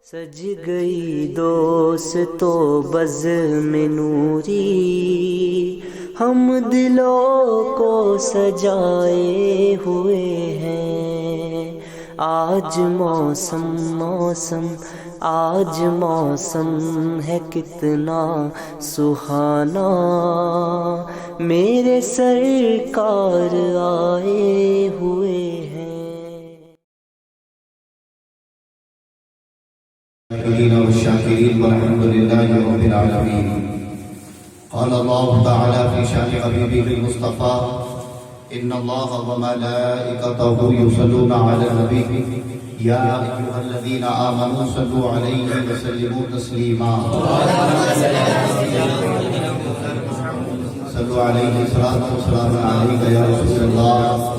سج گئی دوستو بزم نوری، ہم دلوں کو سجائے ہوئے ہیں۔ آج موسم آج موسم ہے کتنا سہانا، میرے سرکار آئے ہوئے ہیں۔ والشاكرين والحمد لله رب العالمين۔ قال الله تعالى في شأن حبيبه المصطفى إن الله وملائكته يصلون على النبي يا أيها الذين آمنوا صلوا عليه وسلموا تسليما صلوا عليه الصلاة والسلام عليك يا رسول الله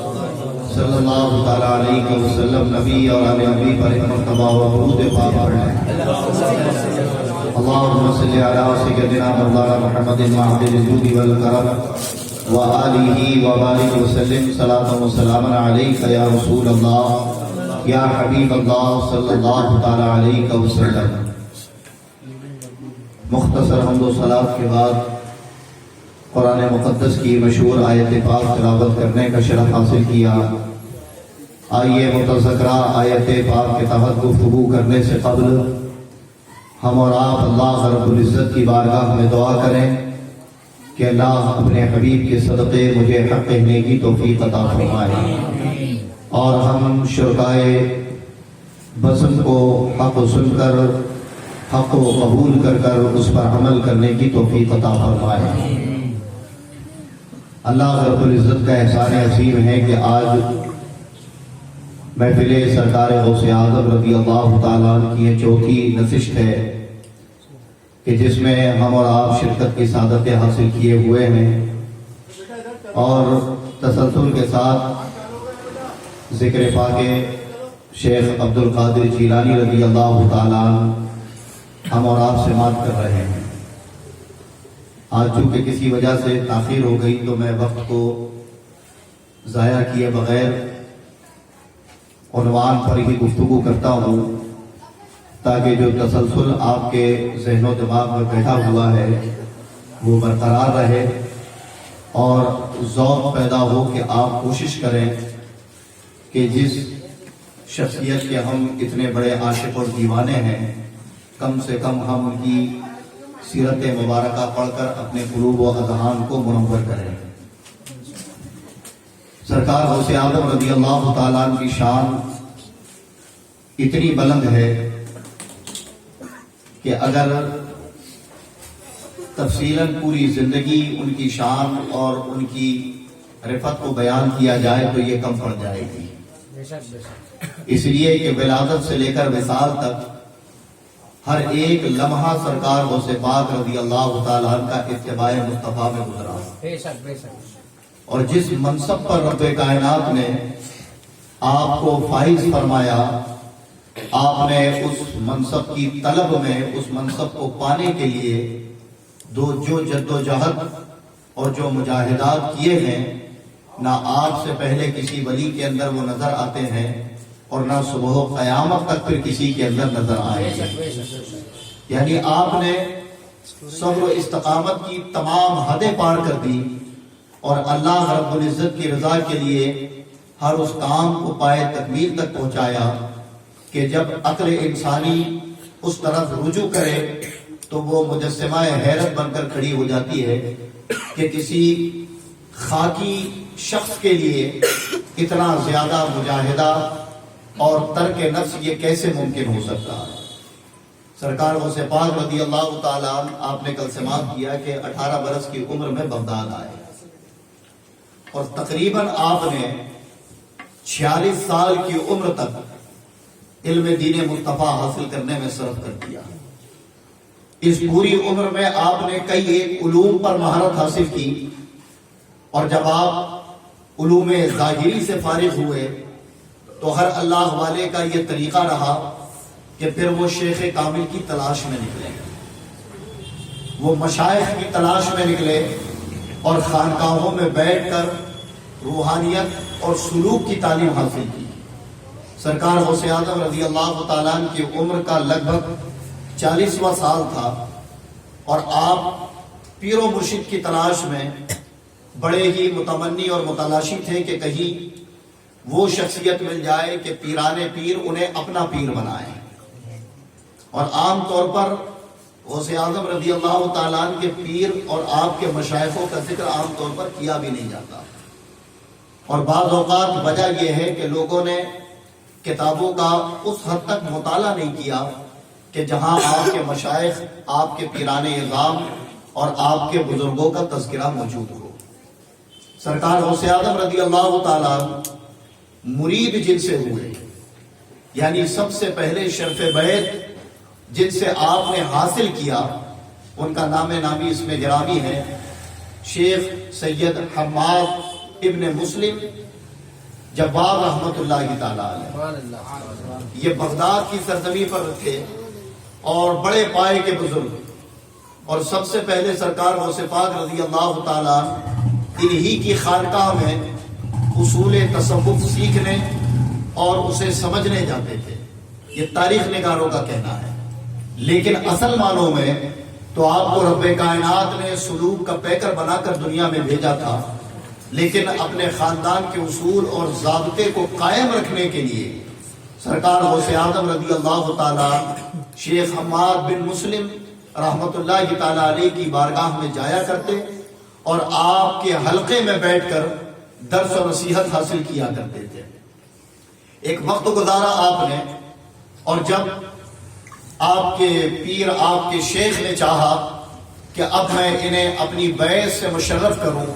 صلی اللہ تعالیٰ علیہ وسلم۔ نبی اور آل نبی پر مرتبہ و درود پاک پڑھیں۔ اللہم صلی علی سیدنا مولانا محمد معدن الجود والکرم و آلہ و بارک وسلم صلاۃ و سلام علیک یا رسول اللہ یا حبیب اللہ صلی اللہ تعالیٰ علیہ وسلم۔ مختصر حمد و صلاۃ کے بعد قرآن مقدس کی مشہور آیت پاک تلاوت کرنے کا شرف حاصل کیا۔ آئیے متذکرہ آیت پاک کے تحت گفتگو کرنے سے قبل ہم اور آپ اللہ رب العزت کی بارگاہ میں دعا کریں کہ اللہ اپنے حبیب کے صدقے مجھے حق کہنے کی توفیق عطا فرمائے، اور ہم شرکائے بزم کو حق سن کر حق کو قبول کر کر اس پر عمل کرنے کی توفیق عطا فرمائے۔ اللہ رب العزت کا احسان عظیم ہے کہ آج محفل سرکار غوث اعظم رضی اللہ تعالیٰ عنہ کی یہ چوتھی نشست ہے کہ جس میں ہم اور آپ شرکت کی سعادت حاصل کیے ہوئے ہیں، اور تسلسل کے ساتھ ذکر پاک شیخ عبد القادر جیلانی رضی اللہ تعالیٰ عنہ ہم اور آپ سماعت کر رہے ہیں۔ آج چونکہ کسی وجہ سے تاخیر ہو گئی تو میں وقت کو ضائع کیے بغیر عنوان پر ہی گفتگو کرتا ہوں، تاکہ جو تسلسل آپ کے ذہن و دماغ میں بیٹھا ہوا ہے وہ برقرار رہے، اور ذوق پیدا ہو کہ آپ کوشش کریں کہ جس شخصیت کے ہم اتنے بڑے عاشق اور دیوانے ہیں، کم سے کم ہم ان کی سیرت مبارکہ پڑھ کر اپنے قلوب و اذہان کو منور کریں۔ سرکار غوث اعظم رضی اللہ تعالیٰ عنہ کی شان اتنی بلند ہے کہ اگر تفصیلاً پوری زندگی ان کی شان اور ان کی رفعت کو بیان کیا جائے تو یہ کم پڑ جائے گی، اس لیے کہ ولادت سے لے کر وصال تک ہر ایک لمحہ سرکار غوث پاک رضی اللہ تعالیٰ عنہ کا اتباع مصطفیٰ میں گزرا، اور جس منصب پر رب کائنات نے آپ کو فائز فرمایا، آپ نے اس منصب کی طلب میں، اس منصب کو پانے کے لیے جو جدوجہد اور جو مجاہدات کیے ہیں، نہ آپ سے پہلے کسی ولی کے اندر وہ نظر آتے ہیں، اور نہ صبح و قیامت تک پھر کسی کے اندر نظر آئے گے۔ یعنی آپ نے صبر و استقامت کی تمام حدیں پار کر دی، اور اللہ رب العزت کی رضا کے لیے ہر اس کام کو پائے تکمیل تک پہنچایا کہ جب عقل انسانی اس طرف رجوع کرے تو وہ مجسمہ حیرت بن کر کھڑی ہو جاتی ہے کہ کسی خاکی شخص کے لیے اتنا زیادہ مجاہدہ اور ترک نفس یہ کیسے ممکن ہو سکتا ہے۔ سرکار غوث پاک رضی اللہ تعالیٰ عنہ آپ نے کل سماعت کیا کہ 18 برس کی عمر میں بغداد آئے، اور تقریباً آپ نے 46 سال کی عمر تک علم دین مصطفیٰ حاصل کرنے میں صرف کر دیا۔ اس پوری عمر میں آپ نے کئی ایک علوم پر مہارت حاصل کی، اور جب آپ علوم ظاہری سے فارغ ہوئے تو ہر اللہ والے کا یہ طریقہ رہا کہ پھر وہ شیخ کامل کی تلاش میں نکلے، وہ مشائخ کی تلاش میں نکلے، اور خانقاہوں میں بیٹھ کر روحانیت اور سلوک کی تعلیم حاصل کی۔ سرکار غوث اعظم رضی اللہ تعالیٰ عنہ کی عمر کا لگ بھگ 40واں سال تھا، اور آپ پیر و مرشد کی تلاش میں بڑے ہی متمنی اور متلاشی تھے کہ کہیں وہ شخصیت مل جائے کہ پیران پیر انہیں اپنا پیر بنائے. اور عام طور پر غوث اعظم رضی اللہ تعالیٰ عنہ کے پیر اور آپ کے مشائخوں کا ذکر عام طور پر کیا بھی نہیں جاتا. اور بعض اوقات وجہ یہ ہے کہ لوگوں نے کتابوں کا اس حد تک مطالعہ نہیں کیا کہ جہاں آپ کے مشائخ، آپ کے پیران اعظام اور آپ کے بزرگوں کا تذکرہ موجود ہو. سرکار غوث اعظم رضی اللہ تعالیٰ مرید جن سے ہوئے، یعنی سب سے پہلے شرف بیعت جن سے آپ نے حاصل کیا، ان کا نام نامی اس میں گرامی ہے شیخ سید حماد ابن مسلم جبار رحمت اللہ تعالیٰ علیہ. یہ بغداد کی سرزمین پر تھے اور بڑے پائے کے بزرگ، اور سب سے پہلے سرکار غوث پاک رضی اللہ تعالیٰ انہی کی خانقاہ میں اصول تصوف سیکھنے اور اسے سمجھنے جاتے تھے. یہ تاریخ نگاروں کا کہنا ہے، لیکن اصل معنوں میں تو آپ کو رب کائنات نے سلوک کا پیکر بنا کر دنیا میں بھیجا تھا، لیکن اپنے خاندان کے اصول اور ضابطے کو قائم رکھنے کے لیے سرکار غوث اعظم رضی اللہ تعالی شیخ حماد بن مسلم رحمت اللہ تعالی علیہ کی بارگاہ میں جایا کرتے اور آپ کے حلقے میں بیٹھ کر درس و نصیحت حاصل کیا کرتے تھے. ایک وقت گزارا آپ نے، اور جب آپ کے پیر، آپ کے شیخ نے چاہا کہ اب میں انہیں اپنی بیعت سے مشرف کروں،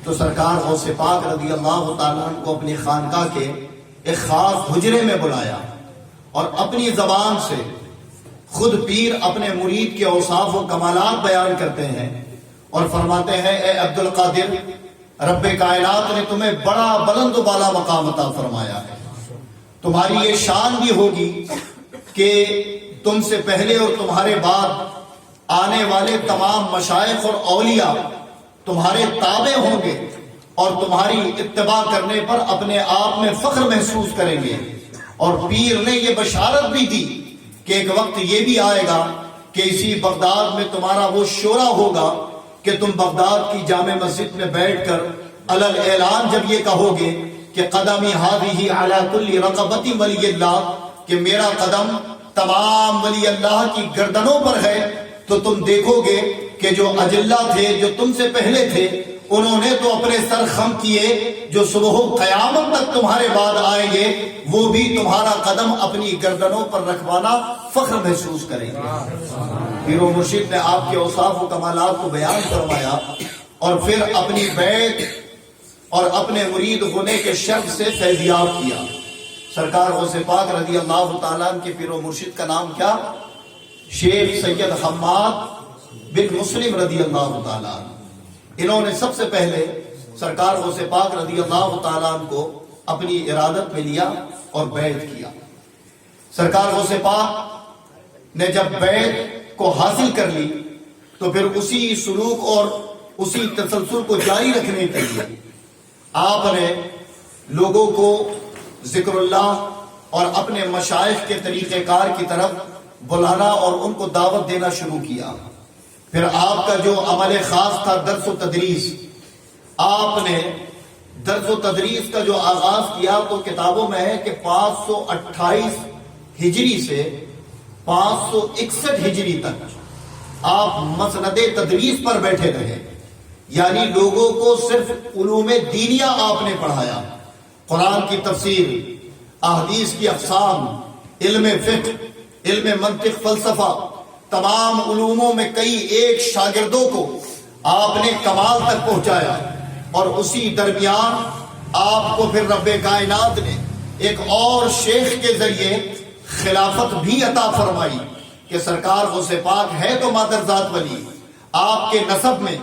تو سرکار غوث پاک رضی اللہ تعالیٰ عنہ کو اپنی خانقاہ کے ایک خاص حجرے میں بلایا اور اپنی زبان سے خود پیر اپنے مرید کے اوصاف و کمالات بیان کرتے ہیں اور فرماتے ہیں، اے عبد القادر، رب کائنات نے تمہیں بڑا بلند و بالا مقام عطا فرمایا ہے. تمہاری یہ شان بھی ہوگی کہ تم سے پہلے اور تمہارے بعد آنے والے تمام مشائخ اور اولیاء تمہارے تابع ہوں گے اور تمہاری اتباع کرنے پر اپنے آپ میں فخر محسوس کریں گے. اور پیر نے یہ بشارت بھی دی کہ ایک وقت یہ بھی آئے گا کہ اسی بغداد میں تمہارا وہ شورا ہوگا کہ تم بغداد کی جامع مسجد میں بیٹھ کر علل اعلان جب یہ کہو گے کہ قدمی ہادی علی کل رقبتی ولی اللہ، کہ میرا قدم تمام ولی اللہ کی گردنوں پر ہے، تو تم دیکھو گے کہ جو اجلہ تھے، جو تم سے پہلے تھے، انہوں نے تو اپنے سر خم کیے، جو صبح قیامت تک تمہارے بعد آئیں گے وہ بھی تمہارا قدم اپنی گردنوں پر رکھوانا فخر محسوس کریں گے. پیر و مرشد نے آپ کے اوصاف و کمالات کو بیان کروایا اور پھر اپنی بیعت اور اپنے مرید ہونے کے شرط سے فیضیاب کیا. سرکار غوث پاک رضی اللہ تعالیٰ عنہ کے پیر و مرشد کا نام کیا؟ شیخ سید حماد بن مسلم رضی اللہ تعالیٰ عنہ. انہوں نے سب سے پہلے سرکار غوث پاک رضی اللہ تعالیٰ عنہ کو اپنی ارادت میں لیا اور بیعت کیا. سرکار غوث پاک نے جب بیعت کو حاصل کر لی تو پھر اسی سلوک اور اسی تسلسل کو جاری رکھنے کے لیے آپ نے لوگوں کو ذکر اللہ اور اپنے مشائخ کے طریقہ کار کی طرف بلانا اور ان کو دعوت دینا شروع کیا. پھر آپ کا جو عمل خاص تھا درس و تدریس، آپ نے درس و تدریس کا جو آغاز کیا تو کتابوں میں ہے کہ 528 ہجری سے 561 ہجری تک آپ مسند تدریس پر بیٹھے رہے، یعنی لوگوں کو صرف علوم دینیہ آپ نے پڑھایا. قرآن کی تفسیر، احادیث کی اقسام، علم فقہ، علم منطق، فلسفہ، تمام علوموں میں کئی ایک شاگردوں کو آپ نے کمال تک پہنچایا. اور اسی درمیان آپ کو پھر رب کائنات نے ایک اور شیخ کے ذریعے خلافت بھی عطا فرمائی کہ سرکار غوث پاک ہے تو مادرزاد ولی، آپ کے نسب میں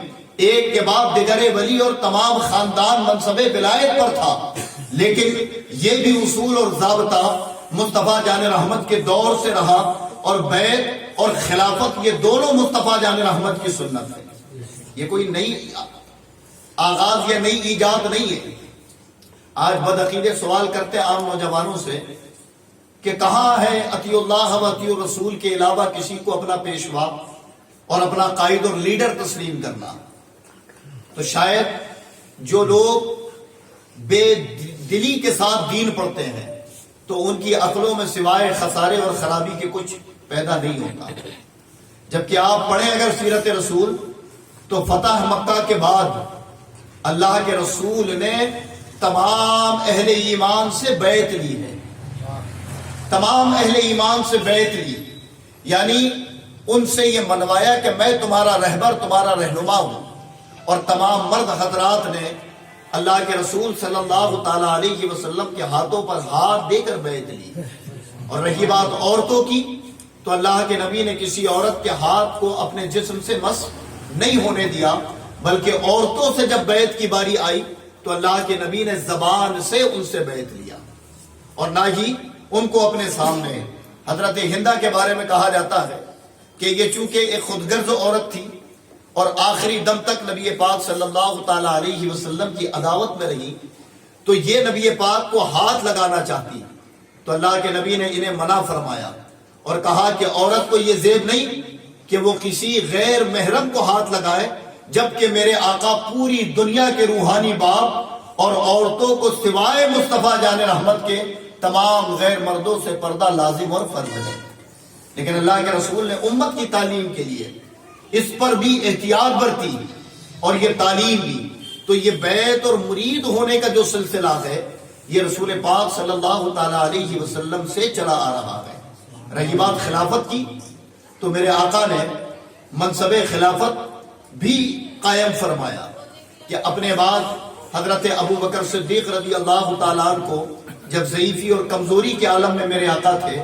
ایک کے بعد دیگر ولی اور تمام خاندان منصب ولایت پر تھا، لیکن یہ بھی اصول اور ضابطہ مصطفیٰ جان رحمت کے دور سے رہا، اور بیعت اور خلافت یہ دونوں مصطفیٰ جان رحمت کی سنت ہے. یہ کوئی نئی آغاز یا نئی ایجاد نہیں ہے. آج بدعقیدے سوال کرتے عام نوجوانوں سے کہ کہاں ہے اطیع اللہ و اطیع الرسول کے علاوہ کسی کو اپنا پیشوا اور اپنا قائد اور لیڈر تسلیم کرنا. تو شاید جو لوگ بے دلی کے ساتھ دین پڑھتے ہیں تو ان کی عقلوں میں سوائے خسارے اور خرابی کے کچھ پیدا نہیں ہوتا. جبکہ آپ پڑھیں اگر سیرت رسول تو فتح مکہ کے بعد اللہ کے رسول نے تمام اہل ایمان سے بیعت لی ہے. تمام اہل ایمان سے بیعت لی، یعنی ان سے یہ منوایا کہ میں تمہارا رہبر، تمہارا رہنما ہوں. اور تمام مرد حضرات نے اللہ کے رسول صلی اللہ تعالی علیہ وسلم کے ہاتھوں پر ہاتھ دے کر بیعت لی. اور رہی بات عورتوں کی تو اللہ کے نبی نے کسی عورت کے ہاتھ کو اپنے جسم سے مس نہیں ہونے دیا، بلکہ عورتوں سے جب بیعت کی باری آئی تو اللہ کے نبی نے زبان سے ان سے بیعت لیا اور نہ ہی ان کو اپنے سامنے. حضرت ہندہ کے بارے میں کہا جاتا ہے کہ یہ چونکہ ایک خود غرض عورت تھی اور آخری دم تک نبی پاک صلی اللہ تعالی علیہ وسلم کی عداوت میں رہی، تو یہ نبی پاک کو ہاتھ لگانا چاہتی، تو اللہ کے نبی نے انہیں منع فرمایا اور کہا کہ عورت کو یہ زیب نہیں کہ وہ کسی غیر محرم کو ہاتھ لگائے، جبکہ میرے آقا پوری دنیا کے روحانی باپ اور عورتوں کو سوائے مصطفیٰ جان رحمت کے تمام غیر مردوں سے پردہ لازم اور فرض ہے. لیکن اللہ کے رسول نے امت کی تعلیم کے لیے اس پر بھی احتیاط برتی اور یہ تعلیم بھی. تو یہ بیعت اور مرید ہونے کا جو سلسلہ ہے یہ رسول پاک صلی اللہ تعالی علیہ وسلم سے چلا آ رہا ہے. رہی بات خلافت کی تو میرے آقا نے منصب خلافت بھی قائم فرمایا کہ اپنے بعد حضرت ابو بکر صدیق رضی اللہ تعالیٰ عنہ کو جب ضعیفی اور کمزوری کے عالم میں میرے آقا تھے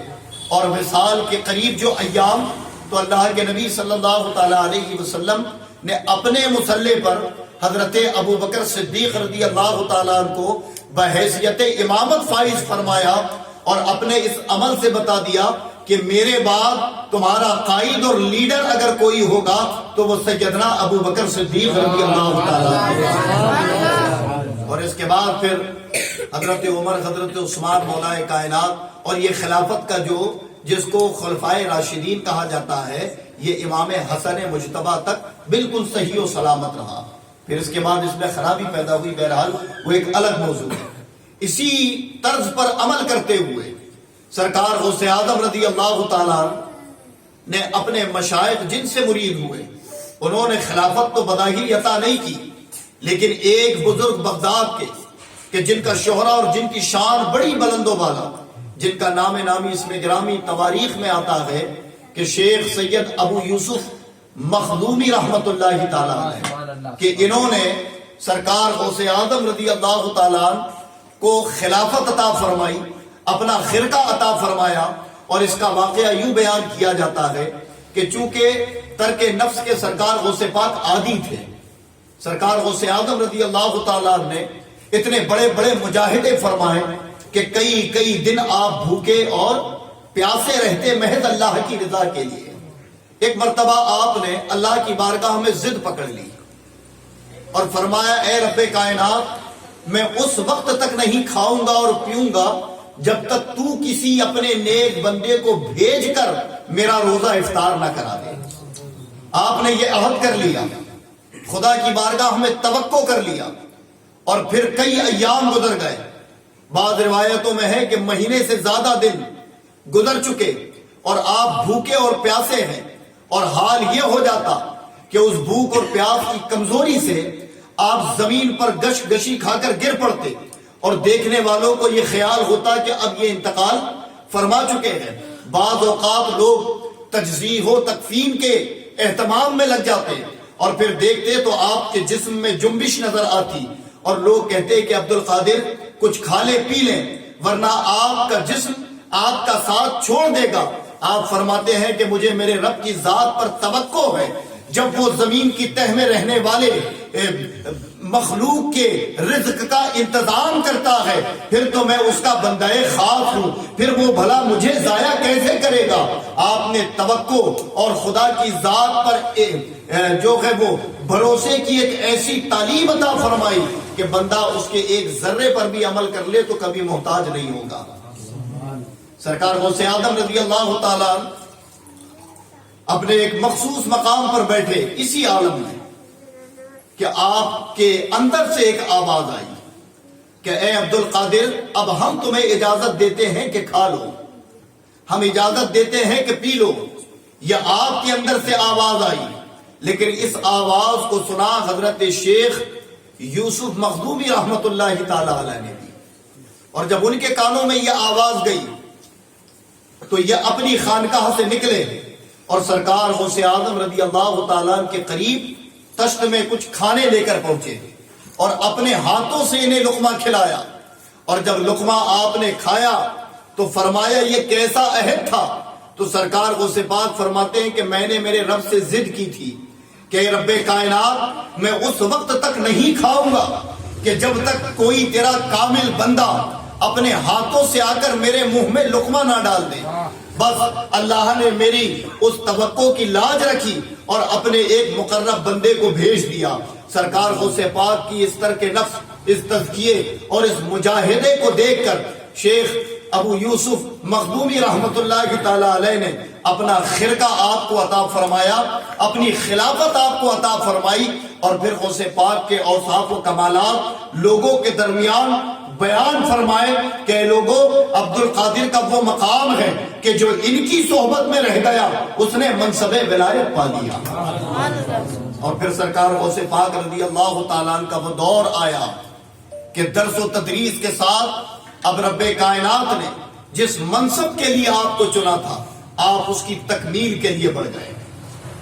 اور وصال کے قریب جو ایام، تو اللہ کے نبی صلی اللہ تعالیٰ علیہ وسلم نے اپنے مصلی پر حضرت ابو بکر صدیق رضی اللہ تعالیٰ عنہ کو بحیثیت امامت فائز فرمایا اور اپنے اس عمل سے بتا دیا کہ میرے بعد تمہارا قائد اور لیڈر اگر کوئی ہوگا تو وہ سیدنا ابو بکر صدیق رضی اللہ تعالیٰ عنہ. اور اس کے بعد پھر حضرت عمر، حضرت عثمان مولائے کائنات، اور یہ خلافت کا جو جس کو خلفائے راشدین کہا جاتا ہے یہ امام حسن مجتبی تک بالکل صحیح و سلامت رہا. پھر اس کے بعد اس میں خرابی پیدا ہوئی، بہرحال وہ ایک الگ موضوع ہے. اسی طرز پر عمل کرتے ہوئے سرکار غوث اعظم رضی اللہ تعالیٰ نے اپنے مشائخ جن سے مرید ہوئے انہوں نے خلافت تو بظاہر عطا نہیں کی، لیکن ایک بزرگ بغداد کے کہ جن کا شہرہ اور جن کی شان بڑی بلند و بالا، جن کا نام نامی اس میں گرامی تواریخ میں آتا ہے کہ شیخ سید ابو یوسف مخدومی رحمت اللہ تعالیٰ علیہ، کہ انہوں نے سرکار غوث اعظم رضی اللہ تعالیٰ کو خلافت عطا فرمائی، اپنا خرقہ عطا فرمایا. اور اس کا واقعہ یوں بیان کیا جاتا ہے کہ چونکہ ترک نفس کے سرکار غوث پاک عادی تھے، سرکار غوث اعظم رضی اللہ تعالیٰ نے اتنے بڑے بڑے مجاہدے فرمائے کہ کئی دن آپ بھوکے اور پیاسے رہتے محض اللہ کی رضا کے لیے. ایک مرتبہ آپ نے اللہ کی بارگاہ میں ضد پکڑ لی اور فرمایا اے رب کائنات، میں اس وقت تک نہیں کھاؤں گا اور پیوں گا جب تک تو کسی اپنے نیک بندے کو بھیج کر میرا روزہ افطار نہ کرا دے. آپ نے یہ عہد کر لیا، خدا کی بارگاہ میں توقع کر لیا، اور پھر کئی ایام گزر گئے. بعض روایتوں میں ہے کہ مہینے سے زیادہ دن گزر چکے اور آپ بھوکے اور پیاسے ہیں، اور حال یہ ہو جاتا کہ اس بھوک اور پیاس کی کمزوری سے آپ زمین پر گش گشی کھا کر گر پڑتے اور دیکھنے والوں کو یہ خیال ہوتا کہ اب یہ انتقال فرما چکے ہیں. بعض اوقات لوگ تجزیہ و تکفین کے اہتمام میں لگ جاتے اور پھر دیکھتے تو آپ کے جسم میں جنبش نظر آتی اور لوگ کہتے کہ عبد القادر کچھ کھا لے پی لیں ورنہ آپ کا جسم آپ کا ساتھ چھوڑ دے گا. آپ فرماتے ہیں کہ مجھے میرے رب کی ذات پر توقع ہے، جب وہ زمین کی تہ میں رہنے والے مخلوق کے رزق کا انتظام کرتا ہے پھر تو میں اس کا بندہ خاص ہوں، پھر وہ بھلا مجھے ضائع کیسے کرے گا. آپ نے توقع اور خدا کی ذات پر جو ہے وہ بھروسے کی ایک ایسی تعلیم عطا فرمائی کہ بندہ اس کے ایک ذرے پر بھی عمل کر لے تو کبھی محتاج نہیں ہوگا. سرکار غوث اعظم رضی اللہ تعالیٰ اپنے ایک مخصوص مقام پر بیٹھے اسی عالم میں کہ آپ کے اندر سے ایک آواز آئی کہ اے عبد القادر، اب ہم تمہیں اجازت دیتے ہیں کہ کھا لو، ہم اجازت دیتے ہیں کہ پی لو۔ یہ آپ کے اندر سے آواز آئی، لیکن اس آواز کو سنا حضرت شیخ یوسف مخدومی رحمت اللہ تعالی علیہ نے دی، اور جب ان کے کانوں میں یہ آواز گئی تو یہ اپنی خانقاہ سے نکلے اور سرکار غوث اعظم رضی اللہ تعالیٰ کے قریب تشت میں کچھ کھانے لے کر پہنچے اور اپنے ہاتھوں سے انہیں لقمہ کھلایا، اور جب لقمہ آپ نے کھایا تو فرمایا یہ کیسا عہد تھا؟ تو سرکار غوث پاک فرماتے ہیں کہ میں نے میرے رب سے ضد کی تھی کہ رب کائنات، میں اس وقت تک نہیں کھاؤں گا کہ جب تک کوئی تیرا کامل بندہ اپنے ہاتھوں سے آ کر میرے منہ میں لقمہ نہ ڈال دے۔ بس اللہ نے میری اس توقع کی لاج رکھی اور اپنے ایک مقرب بندے کو بھیج دیا۔ سرکار غوث پاک کی اس طرح کے نفس، اس تزکیے اور اس مجاہدے کو دیکھ کر شیخ ابو یوسف مخدومی رحمت اللہ تعالی علیہ نے اپنا خرقہ آپ کو عطا فرمایا، اپنی خلافت آپ کو عطا فرمائی، اور پھر غوث پاک کے اوصاف و کمالات لوگوں کے درمیان بیان فرمائے کہ لوگوں، عبد القادر کا وہ مقام ہے کہ جو ان کی صحبت میں رہ گیا اس نے منصب ولایت پا لیا۔ اور پھر سرکار غوث پاک رضی اللہ تعالیٰ عنہ کا وہ دور آیا کہ درس و تدریس کے ساتھ اب رب کائنات نے جس منصب کے لیے آپ کو چنا تھا، آپ اس کی تکمیل کے لیے بڑھ گئے۔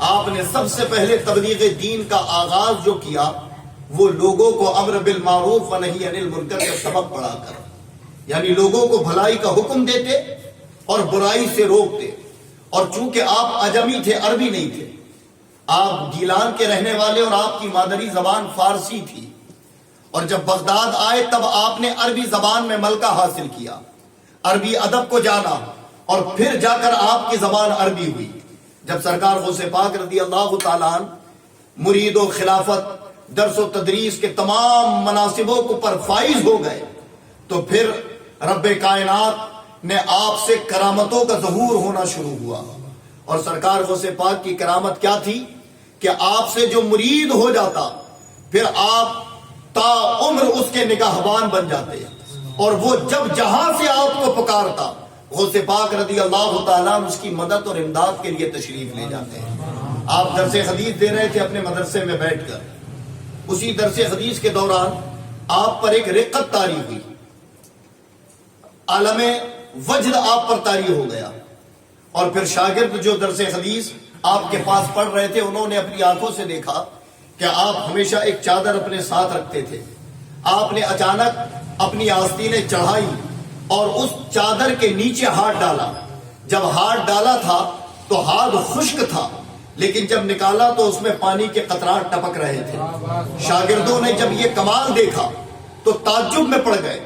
آپ نے سب سے پہلے تبلیغ دین کا آغاز جو کیا وہ لوگوں کو امر بالمعروف و نہی عن المنکر کا سبق پڑھا کر، یعنی لوگوں کو بھلائی کا حکم دیتے اور برائی سے روکتے۔ اور چونکہ آپ عجمی تھے، عربی نہیں تھے، آپ گیلان کے رہنے والے اور آپ کی مادری زبان فارسی تھی، اور جب بغداد آئے تب آپ نے عربی زبان میں ملکہ حاصل کیا، عربی ادب کو جانا، اور پھر جا کر آپ کی زبان عربی ہوئی۔ جب سرکار غوث پاک رضی اللہ تعالیٰ عنہ مرید و خلافت، درس و تدریس کے تمام مناصبوں کو پر فائز ہو گئے تو پھر رب کائنات نے آپ سے کرامتوں کا ظہور ہونا شروع ہوا۔ اور سرکار غوث پاک کی کرامت کیا تھی کہ آپ سے جو مرید ہو جاتا پھر آپ تا عمر اس کے نگہبان بن جاتے، اور وہ جب جہاں سے آپ کو پکارتا غوث پاک رضی اللہ تعالیٰ اس کی مدد اور امداد کے لیے تشریف لے جاتے ہیں۔ آپ درس حدیث دے رہے تھے اپنے مدرسے میں بیٹھ کر، اسی درس حدیث کے دوران آپ پر ایک رقت طاری ہوئی، عالم وجد آپ پر طاری ہو گیا، اور پھر شاگرد جو درس حدیث آپ کے پاس پڑھ رہے تھے انہوں نے اپنی آنکھوں سے دیکھا کہ آپ ہمیشہ ایک چادر اپنے ساتھ رکھتے تھے۔ آپ نے اچانک اپنی آستینیں چڑھائی اور اس چادر کے نیچے ہاتھ ڈالا۔ جب ہاتھ ڈالا تھا تو ہاتھ خشک تھا، لیکن جب نکالا تو اس میں پانی کے قطرات ٹپک رہے تھے۔ شاگردوں نے جب یہ کمال دیکھا تو تعجب میں پڑ گئے،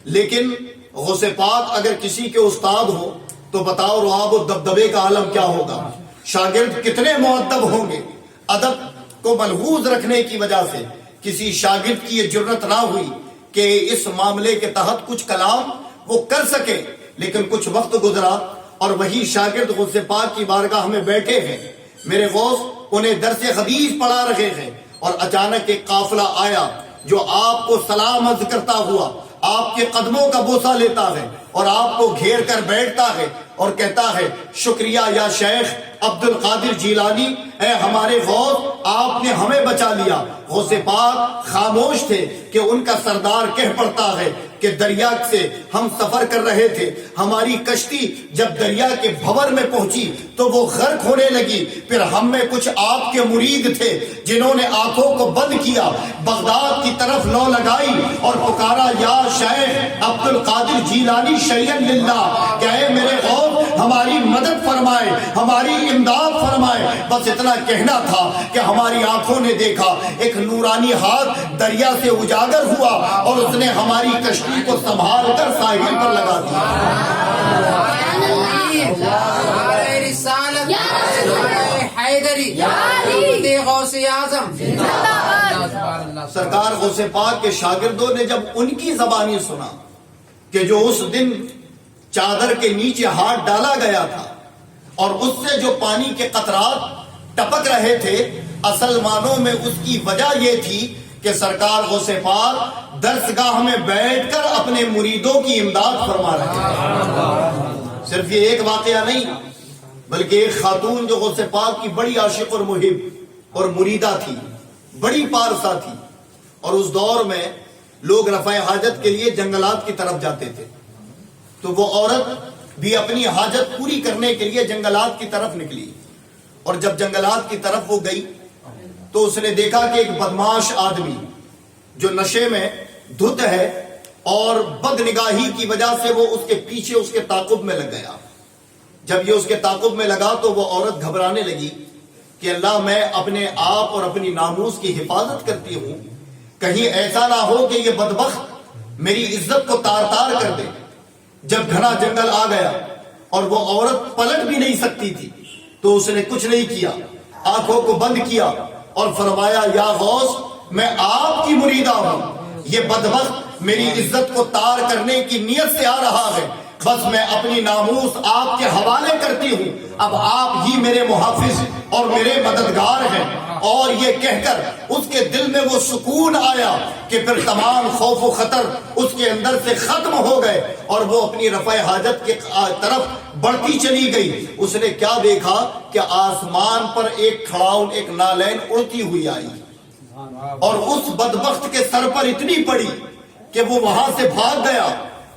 لیکن غوث پاک اگر کسی کے استاد ہو تو بتاؤ رعب و دبدبے کا عالم کیا ہوگا، شاگرد کتنے مؤدب ہوں گے۔ ادب کو ملحوظ رکھنے کی وجہ سے کسی شاگرد کی یہ جرت نہ ہوئی کہ اس معاملے کے تحت کچھ کلام وہ کر سکے، لیکن کچھ وقت گزرا اور وہی شاگرد غوث پاک کی بارگاہ میں بیٹھے ہیں، میرے غوث انہیں درس حدیث پڑھا رہے ہیں، اور اچانک ایک قافلہ آیا جو آپ کو سلام عرض کرتا ہوا آپ کے قدموں کا بوسہ لیتا ہے اور آپ کو گھیر کر بیٹھتا ہے اور کہتا ہے شکریہ یا شیخ عبد القادر جیلانی، اے ہمارے غوث آپ نے ہمیں بچا لیا۔ غوث پاک خاموش تھے کہ ان کا سردار کہہ پڑتا ہے کہ دریا سے ہم سفر کر رہے تھے، ہماری کشتی جب دریا کے بھور میں پہنچی تو وہ غرق ہونے لگی، پھر ہم میں کچھ آپ کے مرید تھے جنہوں نے آنکھوں کو بند کیا، بغداد کی طرف لو لگائی اور پکارا یا شیخ عبد القادر جیلانی شیئن للہ، کہ اے میرے غوث ہماری مدد فرمائے، ہماری امداد فرمائے۔ بس اتنا کہنا تھا کہ ہماری آنکھوں نے دیکھا ایک نورانی ہاتھ دریا سے اجاگر ہوا اور اس نے ہماری کشتی کو سنبھال کر ساحل پر لگا دیا۔ سرکار غوث پاک کے شاگردوں نے جب ان کی زبانی سنا کہ جو اس دن چادر کے نیچے ہاتھ ڈالا گیا تھا اور اس سے جو پانی کے قطرات ٹپک رہے تھے، اصل معنوں میں اس کی وجہ یہ تھی کہ سرکار غوث پاک درسگاہ میں بیٹھ کر اپنے مریدوں کی امداد فرما رہے ہیں۔ صرف یہ ایک واقعہ نہیں، بلکہ ایک خاتون جو غوث پاک کی بڑی عاشق اور محب اور مریدہ تھی، بڑی پارسا تھی، اور اس دور میں لوگ رفع حاجت کے لیے جنگلات کی طرف جاتے تھے، تو وہ عورت بھی اپنی حاجت پوری کرنے کے لیے جنگلات کی طرف نکلی، اور جب جنگلات کی طرف وہ گئی تو اس نے دیکھا کہ ایک بدماش آدمی جو نشے میں دھت ہے اور بد نگاہی کی وجہ سے وہ اس کے پیچھے اس کے تعاقب میں لگ گیا۔ جب یہ اس کے تعاقب میں لگا تو وہ عورت گھبرانے لگی کہ اللہ، میں اپنے آپ اور اپنی ناموس کی حفاظت کرتی ہوں، کہیں ایسا نہ ہو کہ یہ بدبخت میری عزت کو تار تار کر دے۔ جب گھنا جنگل آ گیا اور وہ عورت پلٹ بھی نہیں سکتی تھی تو اس نے کچھ نہیں کیا، آنکھوں کو بند کیا اور فرمایا، یا غوث، میں آپ کی مریدہ ہوں، یہ بدبخت میری عزت کو تار کرنے کی نیت سے آ رہا ہے، بس میں اپنی ناموس آپ کے حوالے کرتی ہوں، اب آپ ہی میرے محافظ اور میرے مددگار ہیں۔ اور یہ کہہ کر اس کے دل میں وہ سکون آیا کہ پھر تمام خوف و خطر اس کے اندر سے ختم ہو گئے اور وہ اپنی رفع حاجت کی طرف بڑھتی چلی گئی۔ اس نے کیا دیکھا کہ آسمان پر ایک کھڑاؤن، ایک نالین اڑتی ہوئی آئی اور اس بدبخت کے سر پر اتنی پڑی کہ وہ وہاں سے بھاگ گیا۔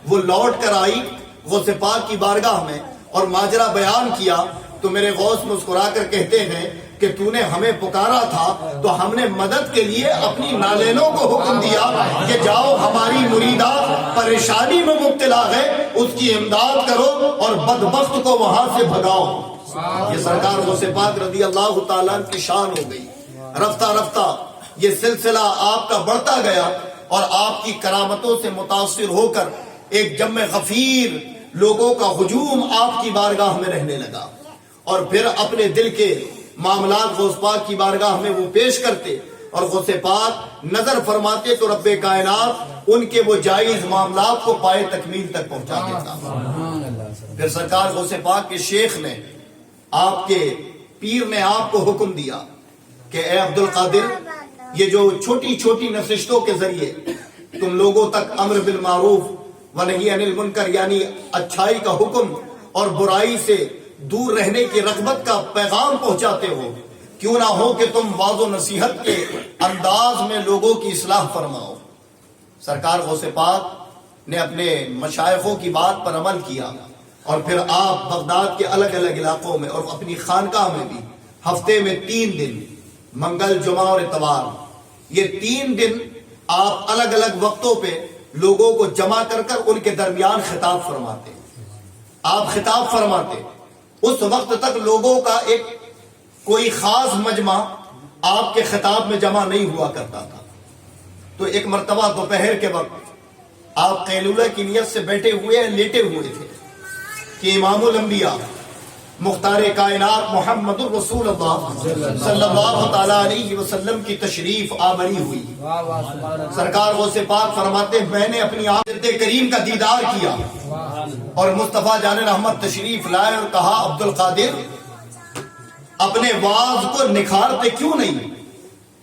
وہ لوٹ کر آئی غوث پاک کی بارگاہ میں اور ماجرا بیان کیا تو میرے غوث مسکرا کر کہتے ہیں کہ تو نے ہمیں پکارا تھا تو ہم نے مدد کے لیے اپنی نالینوں کو حکم دیا کہ جاؤ، ہماری مریدہ پریشانی میں مبتلا ہے، اس کی امداد کرو اور بدبخت کو وہاں سے بھگاؤ۔ یہ سرکار غوث پاک رضی اللہ تعالیٰ کی شان ہو گئی۔ رفتہ رفتہ یہ سلسلہ آپ کا بڑھتا گیا اور آپ کی کرامتوں سے متاثر ہو کر ایک جمع غفیر لوگوں کا ہجوم آپ کی بارگاہ میں رہنے لگا، اور پھر اپنے دل کے معاملات غوث پاک کی بارگاہ میں وہ پیش کرتے اور غوث پاک نظر فرماتے تو رب کائنات ان کے وہ جائز معاملات کو پائے تکمیل تک پہنچا دیتا۔ پھر سرکار غوث پاک کے شیخ نے، آپ کے پیر نے آپ کو حکم دیا کہ اے عبد القادر، یہ جو چھوٹی چھوٹی نشستوں کے ذریعے تم لوگوں تک امر بالمعروف و نہی عن المنکر یعنی اچھائی کا حکم اور برائی سے دور رہنے کی رغبت کا پیغام پہنچاتے ہو، کیوں نہ ہو کہ تم واعظ و نصیحت کے انداز میں لوگوں کی اصلاح فرماؤ۔ سرکار غوث پاک نے اپنے مشائخوں کی بات پر عمل کیا اور پھر آپ بغداد کے الگ الگ علاقوں میں اور اپنی خانقاہ میں بھی ہفتے میں 3 دن، منگل، جمعہ اور اتوار، یہ 3 دن آپ الگ الگ وقتوں پہ لوگوں کو جمع کر کر ان کے درمیان خطاب فرماتے۔ آپ خطاب فرماتے، اس وقت تک لوگوں کا ایک کوئی خاص مجمع آپ کے خطاب میں جمع نہیں ہوا کرتا تھا۔ تو ایک مرتبہ دوپہر کے وقت آپ قیلولہ کی نیت سے بیٹھے ہوئے لیٹے ہوئے تھے کہ امام الانبیاء مختار کائنات محمد الرسول اللہ صلی اللہ تعالی علیہ وسلم کی تشریف آوری ہوئی۔ سرکار غوث پاک فرماتے، میں نے اپنی آنکھ کریم کا دیدار کیا اور مصطفیٰ جان رحمت تشریف لائے اور کہا، عبد القادر، اپنے واعظ کو نکھارتے کیوں نہیں؟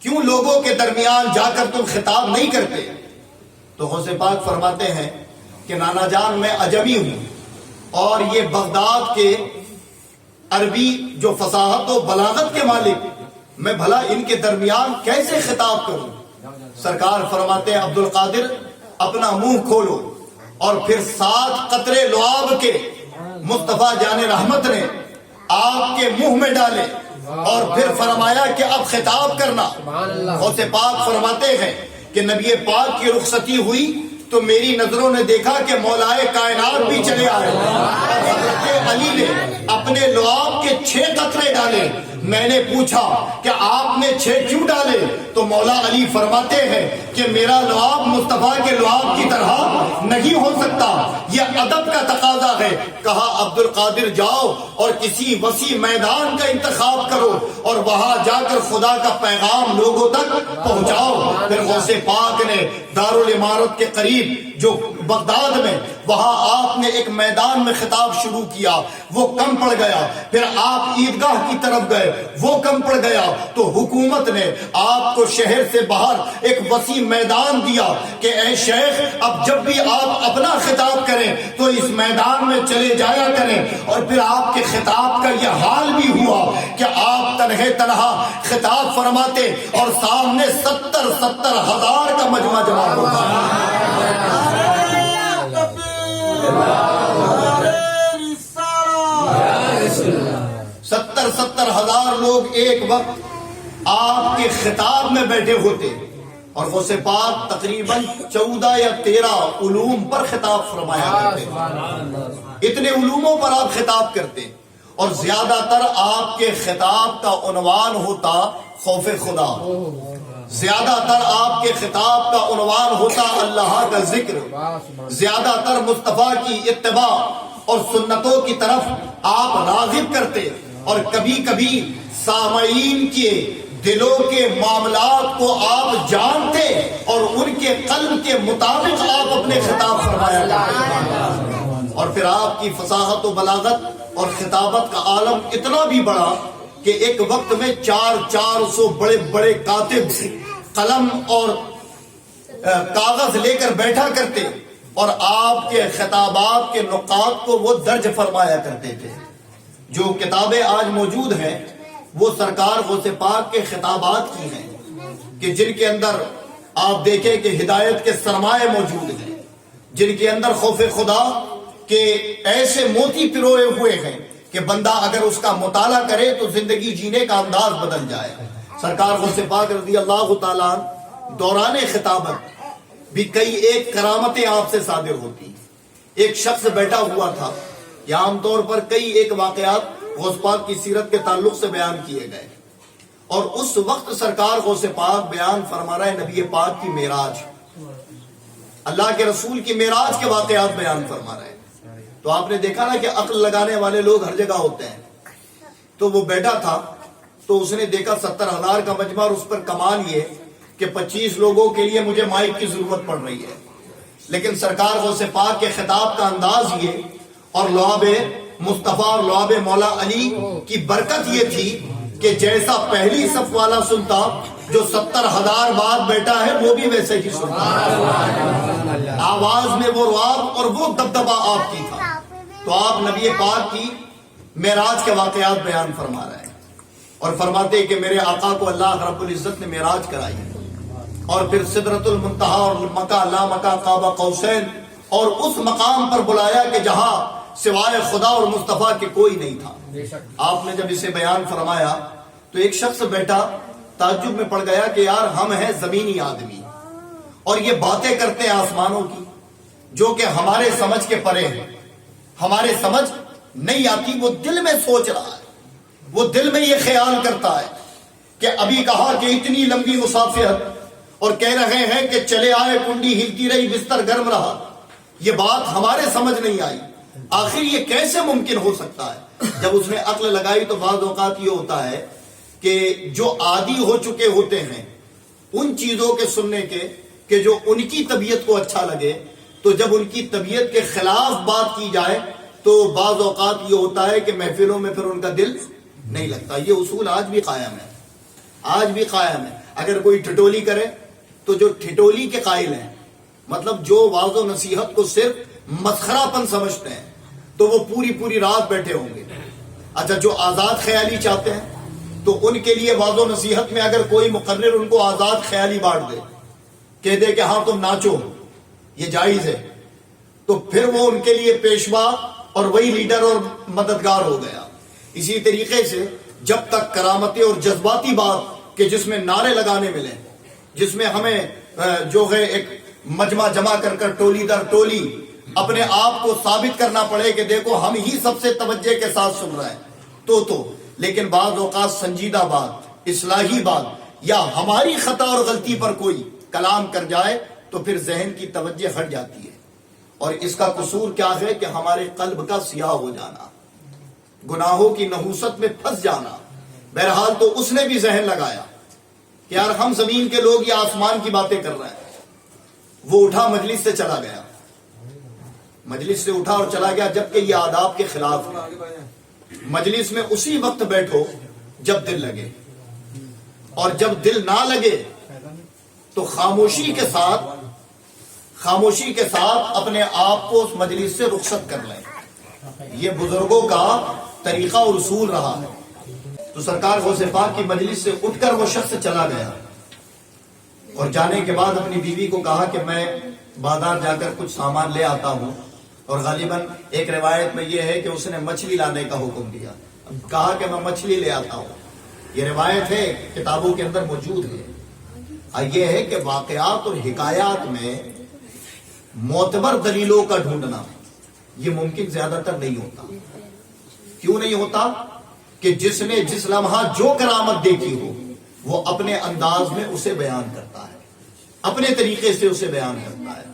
کیوں لوگوں کے درمیان جا کر تم خطاب نہیں کرتے؟ تو غوث پاک فرماتے ہیں کہ نانا جان، میں عجمی ہوں اور یہ بغداد کے عربی جو فصاحت و بلاغت کے مالک، میں بھلا ان کے درمیان کیسے خطاب کروں؟ سرکار فرماتے ہیں، عبد القادر، اپنا منہ کھولو، اور پھر 7 قطرے لعاب کے مصطفیٰ جان رحمت نے آپ کے منہ میں ڈالے اور پھر فرمایا کہ اب خطاب کرنا۔ غوث پاک فرماتے ہیں کہ نبی پاک کی رخصتی ہوئی تو میری نظروں نے دیکھا کہ مولائے کائنات بھی چلے آئے اور حضرت علی نے اپنے لعاب کے 6 قطرے قطرے ڈالے. میں نے پوچھا کہ آپ نے 6 کیوں ڈالے؟ تو مولا علی فرماتے ہیں کہ میرا لعاب مصطفیٰ کے لعاب کی طرح نہیں ہو سکتا، یہ ادب کا تقاضا ہے. کہا عبد القادر جاؤ اور کسی وسیع میدان کا انتخاب کرو اور وہاں جا کر خدا کا پیغام لوگوں تک پہنچاؤ. پھر غوث پاک نے دارالامارت کے قریب جو بغداد میں، وہاں آپ نے ایک میدان میں خطاب شروع کیا، وہ کم پڑ گیا. پھر آپ عیدگاہ کی طرف گئے، وہ کم پڑ گیا. تو حکومت نے آپ کو شہر سے باہر ایک وسیع میدان دیا کہ اے شیخ اب جب بھی آپ اپنا خطاب کریں تو اس میدان میں چلے جایا کریں. اور پھر آپ کے خطاب کا یہ حال بھی ہوا کہ آپ تنہا خطاب فرماتے اور سامنے 70 ہزار کا مجمع جمع ہوتا. 70 ہزار لوگ ایک وقت آپ کے خطاب میں بیٹھے ہوتے اور غوث پاک تقریباً 14 یا 13 علوم پر خطاب فرمایا کرتے. اتنے علوموں پر آپ خطاب کرتے اور زیادہ تر آپ کے خطاب کا عنوان ہوتا خوف خدا. زیادہ تر آپ کے خطاب کا عنوان ہوتا اللہ کا ذکر. زیادہ تر مصطفیٰ کی اتباع اور سنتوں کی طرف آپ راغب کرتے اور کبھی کبھی سامعین کے دلوں کے معاملات کو آپ جانتے اور ان کے قلب کے مطابق آپ اپنے خطاب فرمایا کرتے. اور پھر آپ کی فصاحت و بلاغت اور خطابت کا عالم اتنا بھی بڑا کہ ایک وقت میں 400 بڑے بڑے کاتب قلم اور کاغذ لے کر بیٹھا کرتے اور آپ کے خطابات کے نقاط کو وہ درج فرمایا کرتے تھے. جو کتابیں آج موجود ہیں وہ سرکار غوث پاک کے خطابات کی ہیں کہ جن کے اندر آپ دیکھیں کہ ہدایت کے سرمائے موجود ہیں، جن کے اندر خوف خدا کے ایسے موتی پروئے ہوئے ہیں کہ بندہ اگر اس کا مطالعہ کرے تو زندگی جینے کا انداز بدل جائے. سرکار غوث پاک رضی اللہ تعالیٰ دوران خطابت بھی کئی ایک کرامتیں آپ سے صادر ہوتی. ایک شخص بیٹھا ہوا تھا، یا عام طور پر کئی ایک واقعات غوث پاک کی سیرت کے تعلق سے بیان کیے گئے اور اس وقت سرکار غوث پاک بیان فرما رہے نبی پاک کی معراج، اللہ کے رسول کی معراج کے واقعات بیان فرما رہے ہیں. تو آپ نے دیکھا نا کہ عقل لگانے والے لوگ ہر جگہ ہوتے ہیں. تو وہ بیٹھا تھا تو اس نے دیکھا 70 ہزار کا مجمع اور اس پر کمال یہ کہ 25 لوگوں کے لیے مجھے مائک کی ضرورت پڑ رہی ہے. لیکن سرکار غوث پاک کے خطاب کا انداز یہ اور لعاب مصطفیٰ اور لعاب مولا علی کی برکت یہ تھی کہ جیسا پہلی صف والا سنتا جو 70 ہزار بعد بیٹھا ہے وہ بھی ویسے ہی سنتا. آواز میں وہ رعب اور وہ دبدبا آپ کی تھا. تو آپ نبی پاک کی معراج کے واقعات بیان فرما رہے ہیں اور فرماتے کہ میرے آقا کو اللہ رب العزت نے معراج کرائی اور پھر سدرۃ المنتہا اور مکہ لا مکہ قاب قوسین اور اس مقام پر بلایا کہ جہاں سوائے خدا اور مصطفیٰ کے کوئی نہیں تھا. آپ نے جب اسے بیان فرمایا تو ایک شخص بیٹھا تعجب میں پڑ گیا کہ یار ہم ہیں زمینی آدمی اور یہ باتیں کرتے ہیں آسمانوں کی جو کہ ہمارے سمجھ کے پرے ہیں، ہمارے سمجھ نہیں آتی. وہ دل میں سوچ رہا ہے، وہ دل میں یہ خیال کرتا ہے کہ ابھی کہا کہ اتنی لمبی مسافت اور کہہ رہے ہیں کہ چلے آئے کنڈی ہلتی رہی بستر گرم رہا. یہ بات ہمارے سمجھ نہیں آئی، آخر یہ کیسے ممکن ہو سکتا ہے. جب اس نے عقل لگائی تو بعض اوقات یہ ہوتا ہے کہ جو عادی ہو چکے ہوتے ہیں ان چیزوں کے سننے کے کہ جو ان کی طبیعت کو اچھا لگے، تو جب ان کی طبیعت کے خلاف بات کی جائے تو بعض اوقات یہ ہوتا ہے کہ محفلوں میں پھر ان کا دل نہیں لگتا. یہ اصول آج بھی قائم ہے، آج بھی قائم ہے. اگر کوئی ٹھٹولی کرے تو جو ٹھٹولی کے قائل ہیں، مطلب جو واعظ و نصیحت کو صرف مسخرہ پن سمجھتے ہیں، تو وہ پوری رات بیٹھے ہوں گے. اچھا جو آزاد خیالی چاہتے ہیں تو ان کے لیے واعظ و نصیحت میں اگر کوئی مقرر ان کو آزاد خیالی بانٹ دے، کہہ دے کہ ہاں تم ناچو یہ جائز ہے، تو پھر وہ ان کے لیے پیشوا اور وہی لیڈر اور مددگار ہو گیا. اسی طریقے سے جب تک کرامتی اور جذباتی بات کہ جس میں نعرے لگانے ملے، جس میں ہمیں جو ہے ایک مجمع جمع کر ٹولی در ٹولی اپنے آپ کو ثابت کرنا پڑے کہ دیکھو ہم ہی سب سے توجہ کے ساتھ سن رہے ہیں، تو لیکن بعض اوقات سنجیدہ بات، اصلاحی بات یا ہماری خطا اور غلطی پر کوئی کلام کر جائے تو پھر ذہن کی توجہ ہٹ جاتی ہے، اور اس کا قصور کیا ہے کہ ہمارے قلب کا سیاہ ہو جانا، گناہوں کی نحوست میں پھنس جانا۔ بہرحال تو اس نے بھی ذہن لگایا کہ یار ہم زمین کے لوگ یا آسمان کی باتیں کر رہے ہیں۔ وہ اٹھا، مجلس سے چلا گیا، مجلس سے اٹھا اور چلا گیا، جبکہ یہ آداب کے خلاف ہے۔ مجلس میں اسی وقت بیٹھو جب دل لگے، اور جب دل نہ لگے تو خاموشی کے ساتھ اپنے آپ کو اس مجلس سے رخصت کر لیں۔ یہ بزرگوں کا طریقہ اور اصول رہا ہے۔ تو سرکار غوث پاک کی مجلس سے اٹھ کر وہ شخص چلا گیا، اور جانے کے بعد اپنی بیوی کو کہا کہ میں بازار جا کر کچھ سامان لے آتا ہوں، اور غالباً ایک روایت میں یہ ہے کہ اس نے مچھلی لانے کا حکم دیا، کہا کہ میں مچھلی لے آتا ہوں۔ یہ روایت ہے، کتابوں کے اندر موجود ہے۔ یہ ہے کہ واقعات اور حکایات میں معتبر دلیلوں کا ڈھونڈنا یہ ممکن زیادہ تر نہیں ہوتا۔ کیوں نہیں ہوتا؟ کہ جس نے جس لمحہ جو کرامت دیکھی ہو وہ اپنے انداز میں اسے بیان کرتا ہے، اپنے طریقے سے اسے بیان کرتا ہے۔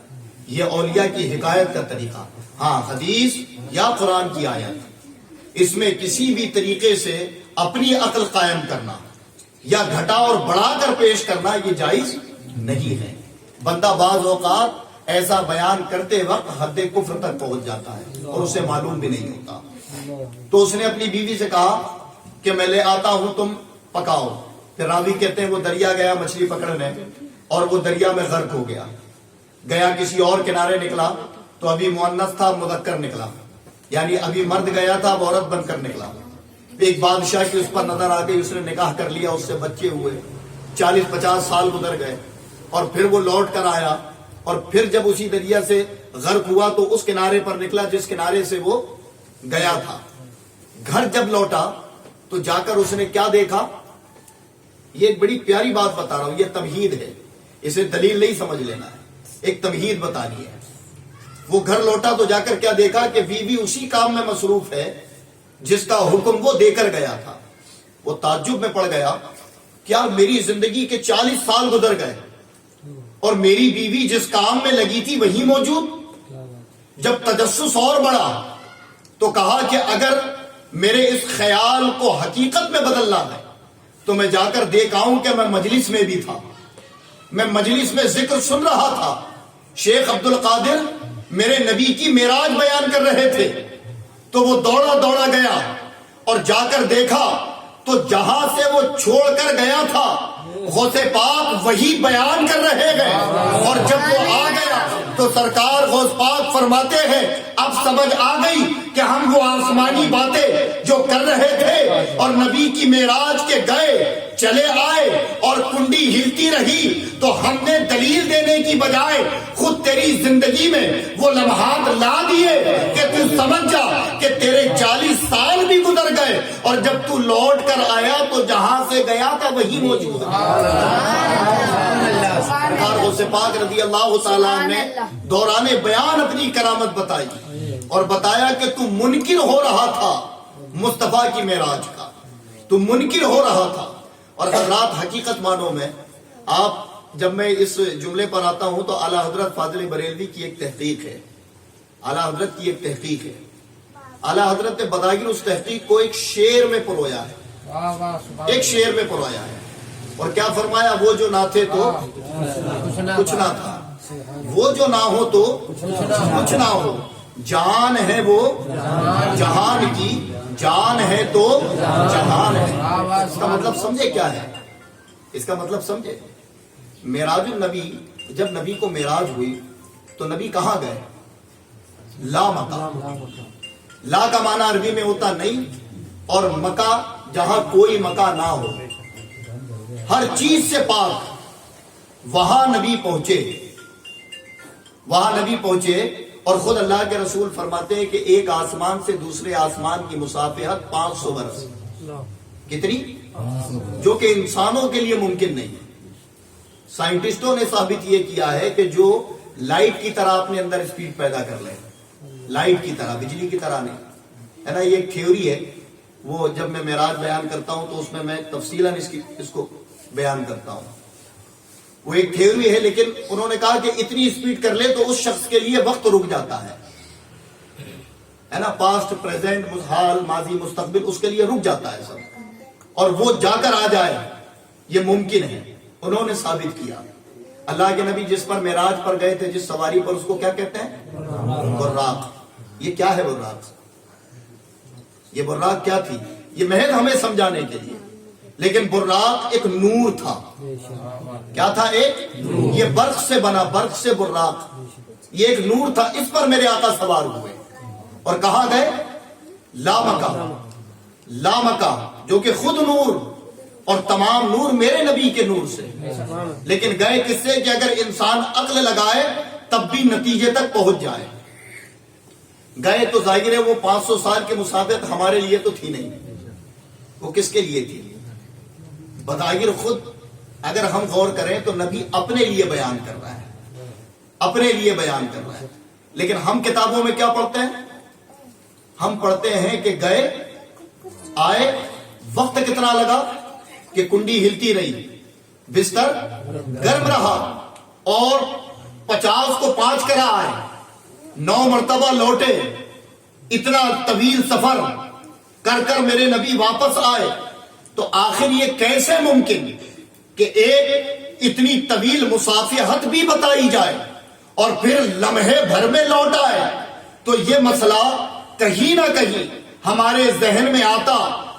یہ اولیاء کی حکایت کا طریقہ۔ ہاں، حدیث یا قرآن کی آیت، اس میں کسی بھی طریقے سے اپنی عقل قائم کرنا یا گھٹا اور بڑھا کر پیش کرنا یہ جائز نہیں ہے۔ بندہ بعض اوقات ایسا بیان کرتے وقت حد کفر تک پہنچ جاتا ہے اور اسے معلوم بھی نہیں ہوتا۔ تو اس نے اپنی بیوی سے کہا کہ میں لے آتا ہوں، تم پکاؤ۔ پھر راوی کہتے ہیں وہ دریا گیا مچھلی پکڑنے، اور وہ دریا میں غرق ہو گیا، گیا کسی اور کنارے نکلا تو ابھی مؤنث تھا، مذکر نکلا، یعنی ابھی مرد گیا تھا اب عورت بن کر نکلا۔ ایک بادشاہ کی اس پر نظر آ گئی، اس نے نکاح کر لیا، اس سے بچے ہوئے، 40-50 سال گزر گئے، اور پھر وہ لوٹ کر آیا، اور پھر جب اسی دریا سے غرق ہوا تو اس کنارے پر نکلا جس کنارے سے وہ گیا تھا۔ گھر جب لوٹا تو جا کر اس نے کیا دیکھا؟ یہ ایک بڑی پیاری بات بتا رہا ہوں، یہ تمہید ہے، اسے دلیل نہیں سمجھ لینا ہے، ایک تمہید بتانی ہے۔ وہ گھر لوٹا تو جا کر کیا دیکھا کہ بیوی اسی کام میں مصروف ہے جس کا حکم وہ دے کر گیا تھا۔ وہ تعجب میں پڑ گیا، کیا میری زندگی کے 40 سال گزر گئے اور میری بیوی جس کام میں لگی تھی وہی موجود؟ جب تجسس اور بڑھا تو کہا کہ اگر میرے اس خیال کو حقیقت میں بدلنا ہے تو میں جا کر دیکھ آؤں کہ میں مجلس میں بھی تھا، میں مجلس میں ذکر سن رہا تھا، شیخ عبد القادر میرے نبی کی معراج بیان کر رہے تھے۔ تو وہ دوڑا دوڑا گیا اور جا کر دیکھا تو جہاں سے وہ چھوڑ کر گیا تھا غوث پاک وہی بیان کر رہے ہیں، اور جب وہ آ گیا تو سرکار غوث پاک فرماتے ہیں اب سمجھ آ گئی کہ ہم وہ آسمانی باتیں جو کر رہے تھے اور نبی کی معراج کے گئے چلے آئے اور کنڈی ہلتی رہی تو ہم نے دلیل دینے کی بجائے خود تیری زندگی میں وہ لمحات لا دیے کہ تو سمجھ جا کہ تیرے 40 سال بھی گزر گئے، اور جب تو لوٹ کر آیا تو جہاں سے گیا تھا وہی موجود ہے۔ سرکار غوث پاک رضی اللہ تعالیٰ نے دوران بیان اپنی کرامت بتائی اور بتایا کہ تو منکر ہو رہا تھا مصطفیٰ کی معراج کا، تو منکر ہو رہا تھا۔ اور حضرات حقیقت مانوں میں آپ جب میں اس جملے پر آتا ہوں تو اعلیٰ حضرت فاضل بریلوی کی ایک تحقیق ہے، اعلیٰ حضرت کی ایک تحقیق ہے، اعلیٰ حضرت نے بظاہر اس تحقیق کو ایک شعر میں پرویا ہے، ایک شعر میں پرویا ہے، اور کیا فرمایا؟ وہ جو نہ تھے تو کچھ نہ تھا، وہ جو نہ ہو تو کچھ نہ ہو، جان ہے وہ جہان کی، جان ہے تو جہان ہے۔ اس کا مطلب سمجھے کیا ہے؟ اس کا مطلب سمجھے، معراج النبی، جب نبی کو معراج ہوئی تو نبی کہاں گئے؟ لا مکہ۔ لا کا معنی عربی میں ہوتا نہیں، اور مکہ جہاں کوئی مکہ نہ ہو، ہر چیز سے پاک، وہاں نبی پہنچے، وہاں نبی پہنچے۔ اور خود اللہ کے رسول فرماتے ہیں کہ ایک آسمان سے دوسرے آسمان کی مسافت 500 برس، کتنی؟ جو کہ انسانوں کے لیے ممکن نہیں ہے۔ سائنٹسٹوں نے ثابت یہ کیا ہے کہ جو لائٹ کی طرح اپنے اندر اسپیڈ پیدا کر لے، لائٹ کی طرح، بجلی کی طرح نہیں، ہے نا، یہ ایک تھیوری ہے، وہ جب میں معراج بیان کرتا ہوں تو اس میں تفصیلاً اس کو بیان کرتا ہوں. وہ ایک تھیوری ہے، لیکن انہوں نے کہا کہ اتنی اسپیڈ کر لے تو اس شخص کے لیے وقت رک جاتا ہے نا، پاسٹ پریزنٹ حال ماضی مستقبل، اس کے لیے رک جاتا ہے سب، اور وہ جا کر آ جائے، یہ ممکن ہے. انہوں نے ثابت کیا. اللہ کے نبی جس پر معراج پر گئے تھے، جس سواری پر، اس کو کیا کہتے ہیں؟ براق. یہ کیا ہے براق؟ یہ براق کیا تھی؟ یہ محض ہمیں سمجھانے کے لیے، لیکن براق ایک نور تھا. کیا تھا؟ ایک نور. یہ برق سے بنا، برق سے براق، یہ ایک نور تھا. اس پر میرے آقا سوار ہوئے اور کہاں گئے؟ لامکہ. لامکہ جو کہ خود نور، اور تمام نور میرے نبی کے نور سے. لیکن گئے کس سے؟ کہ اگر انسان عقل لگائے تب بھی نتیجے تک پہنچ جائے. گئے تو ظاہر ہے وہ 500 سال کے مسافت ہمارے لیے تو تھی نہیں، وہ کس کے لیے تھی؟ بظاہر خود اگر ہم غور کریں تو نبی اپنے لیے بیان کر رہا ہے، اپنے لیے بیان کر رہا ہے. لیکن ہم کتابوں میں کیا پڑھتے ہیں؟ ہم پڑھتے ہیں کہ گئے، آئے، وقت کتنا لگا کہ کنڈی ہلتی رہی، بستر گرم رہا، اور 50 کو 5 کرا آئے، 9 مرتبہ لوٹے. اتنا طویل سفر کر کر میرے نبی واپس آئے. تو آخر یہ کیسے ممکن کہ ایک اتنی طویل مسافت بھی بتائی جائے اور پھر لمحے بھر میں لوٹ آئے؟ تو یہ مسئلہ کہیں نہ کہیں ہمارے ذہن میں آتا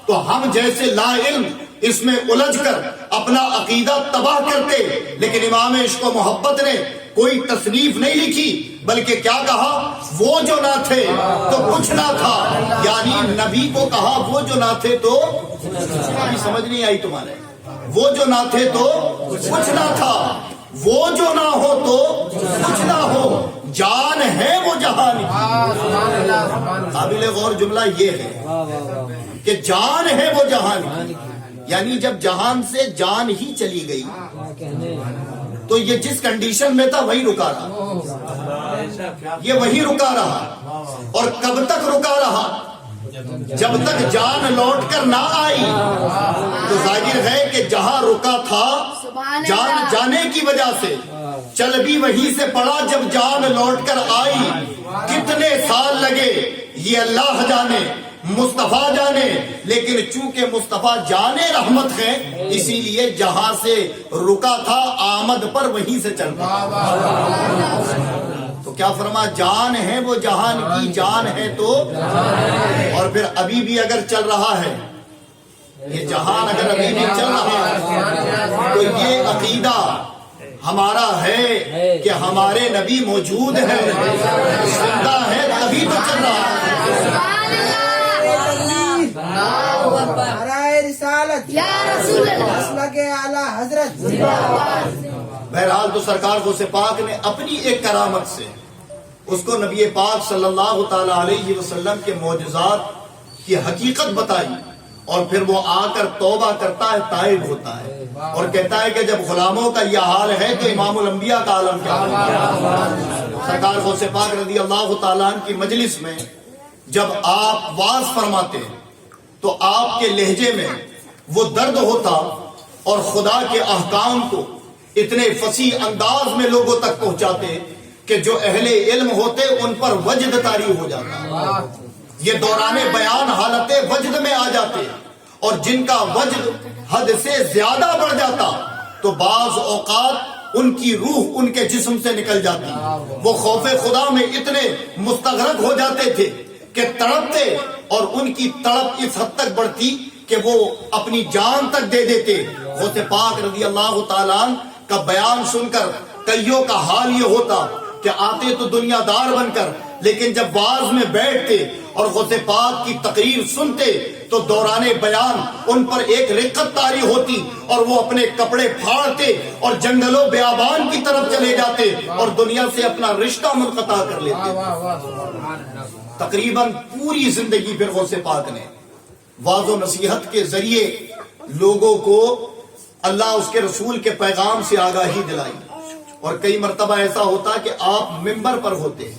تو ہم جیسے لا علم اس میں الجھ کر اپنا عقیدہ تباہ کرتے. لیکن امام عشق و محبت نے کوئی تصنیف نہیں لکھی، بلکہ کیا کہا؟ وہ جو نہ تھے تو کچھ نہ تھا. یعنی نبی کو کہا وہ جو نہ تھے تو سمجھ نہیں آئی تمہارے؟ وہ جو نہ تھے تو کچھ نہ تھا، وہ جو نہ ہو تو کچھ نہ ہو، جان ہے وہ جہان کی. قابل غور جملہ یہ ہے کہ جان ہے وہ جہان، یعنی جب جہان سے جان ہی چلی گئی تو یہ جس کنڈیشن میں تھا وہی رکا رہا، یہ وہی رکا رہا. اور کب تک رکا رہا؟ جب تک جان لوٹ کر نہ آئی. تو ظاہر ہے کہ جہاں رکا تھا جان جانے کی وجہ سے چل بھی وہیں سے پڑا. جب جان لوٹ کر آئی کتنے سال لگے یہ اللہ جانے، مصطفیٰ جانے. لیکن چونکہ مصطفیٰ جانے رحمت ہے، اسی لیے جہاں سے رکا تھا آمد پر وہیں سے چل پڑا. تو کیا فرما؟ جان ہے وہ جہان کی، جان ہے تو. اور پھر ابھی بھی اگر چل رہا ہے یہ جہان، اگر ابھی بھی چل رہا ہے تو یہ عقیدہ ہمارا ہے کہ ہمارے نبی موجود ہے، زندہ ہے، تبھی تو چل رہا ہے. بہرحال تو سرکار غوث پاک نے اپنی ایک کرامت سے اس کو نبی پاک صلی اللہ تعالی علیہ وسلم کے معجزات کی حقیقت بتائی. اور پھر وہ آ کر توبہ کرتا ہے، تائب ہوتا ہے، اور کہتا ہے کہ جب غلاموں کا یہ حال ہے تو امام الانبیاء کا عالم کیا ہوگا. سرکار غوث پاک رضی اللہ تعالیٰ عنہ کی مجلس میں جب آپ واعظ فرماتے تو آپ کے لہجے میں وہ درد ہوتا اور خدا کے احکام کو اتنے فصیح انداز میں لوگوں تک پہنچاتے کہ جو اہل علم ہوتے ان پر وجد طاری ہو جاتا. یہ دوران بیان حالت وجد میں آ جاتے، اور جن کا وجد حد سے زیادہ بڑھ جاتا تو بعض اوقات ان کی روح ان کے جسم سے نکل جاتی. وہ خوف خدا میں اتنے مستغرق ہو جاتے تھے کہ تڑپتے، اور ان کی تڑپ اس حد تک بڑھتی کہ وہ اپنی جان تک دے دیتے. غوث پاک رضی اللہ تعالیٰ عنہ کا بیان سن کر کئیوں کا حال یہ ہوتا کہ آتے تو دنیا دار بن کر، لیکن جب واعظ میں بیٹھتے اور غوث پاک کی تقریر سنتے تو دوران بیان ان پر ایک رقت طاری ہوتی، اور وہ اپنے کپڑے پھاڑتے اور جنگلوں بیابان کی طرف چلے جاتے اور دنیا سے اپنا رشتہ منقطع کر لیتے. تقریباً پوری زندگی پھر غوث پاک نے واعظ و نصیحت کے ذریعے لوگوں کو اللہ اس کے رسول کے پیغام سے آگاہی دلائی. اور کئی مرتبہ ایسا ہوتا کہ آپ ممبر پر ہوتے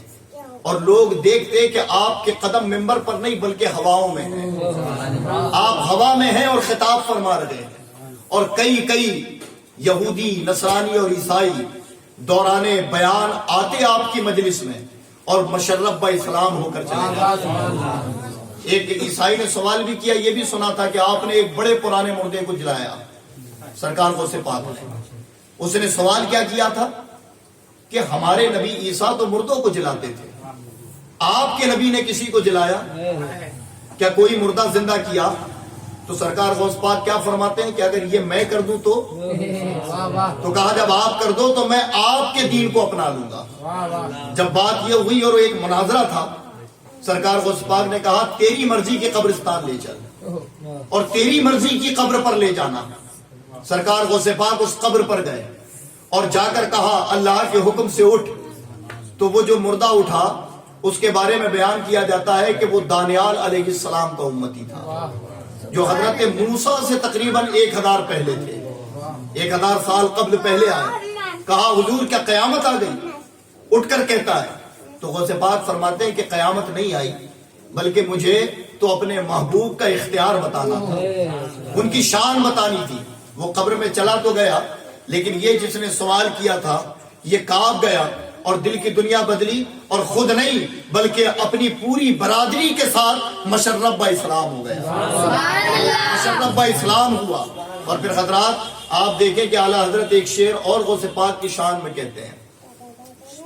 اور لوگ دیکھتے کہ آپ کے قدم منبر پر نہیں بلکہ ہواؤں میں ہیں، آپ ہوا میں ہیں اور خطاب فرما رہے ہیں، اور کئی یہودی، نصرانی اور عیسائی دوران بیان آتے آپ کی مجلس میں اور مشرف با اسلام ہو کر چلے جاتے۔ ایک عیسائی نے سوال بھی کیا، یہ بھی سنا تھا کہ آپ نے ایک بڑے پرانے مردے کو جلایا سرکار غوث پاک نے۔ اس نے سوال کیا کیا تھا کہ ہمارے نبی عیسیٰ تو مردوں کو جلاتے تھے، آپ کے نبی نے کسی کو جلایا کیا؟ کوئی مردہ زندہ کیا؟ تو سرکار غوث پاک کیا فرماتے ہیں کہ اگر یہ میں کر دوں تو کہا جب آپ کر دو تو میں آپ کے دین کو اپنا لوں گا۔ جب بات یہ ہوئی اور ایک مناظرہ تھا، سرکار غوث پاک نے کہا تیری مرضی کے قبرستان لے چل اور تیری مرضی کی قبر پر لے جانا۔ سرکار غوث پاک اس قبر پر گئے اور جا کر کہا اللہ کے حکم سے اٹھ، تو وہ جو مردہ اٹھا اس کے بارے میں بیان کیا جاتا ہے کہ وہ دانیال علیہ السلام کا امتی تھا، جو حضرت موسیٰ سے تقریباً 1000 پہلے تھے، 1000 سال قبل پہلے آئے۔ کہا حضور کیا قیامت آ گئی؟ اٹھ کر کہتا ہے تو غوث پاک فرماتے ہیں کہ قیامت نہیں آئی، بلکہ مجھے تو اپنے محبوب کا اختیار بتانا تھا، ان کی شان بتانی تھی۔ وہ قبر میں چلا تو گیا، لیکن یہ جس نے سوال کیا تھا یہ کانپ گیا اور دل کی دنیا بدلی، اور خود نہیں بلکہ اپنی پوری برادری کے ساتھ مشرف با اسلام ہو گیا، مشرف با اسلام ہوا۔ اور پھر حضرات آپ دیکھیں کہ اعلیٰ حضرت ایک شعر اور غوث پاک کی شان میں کہتے ہیں،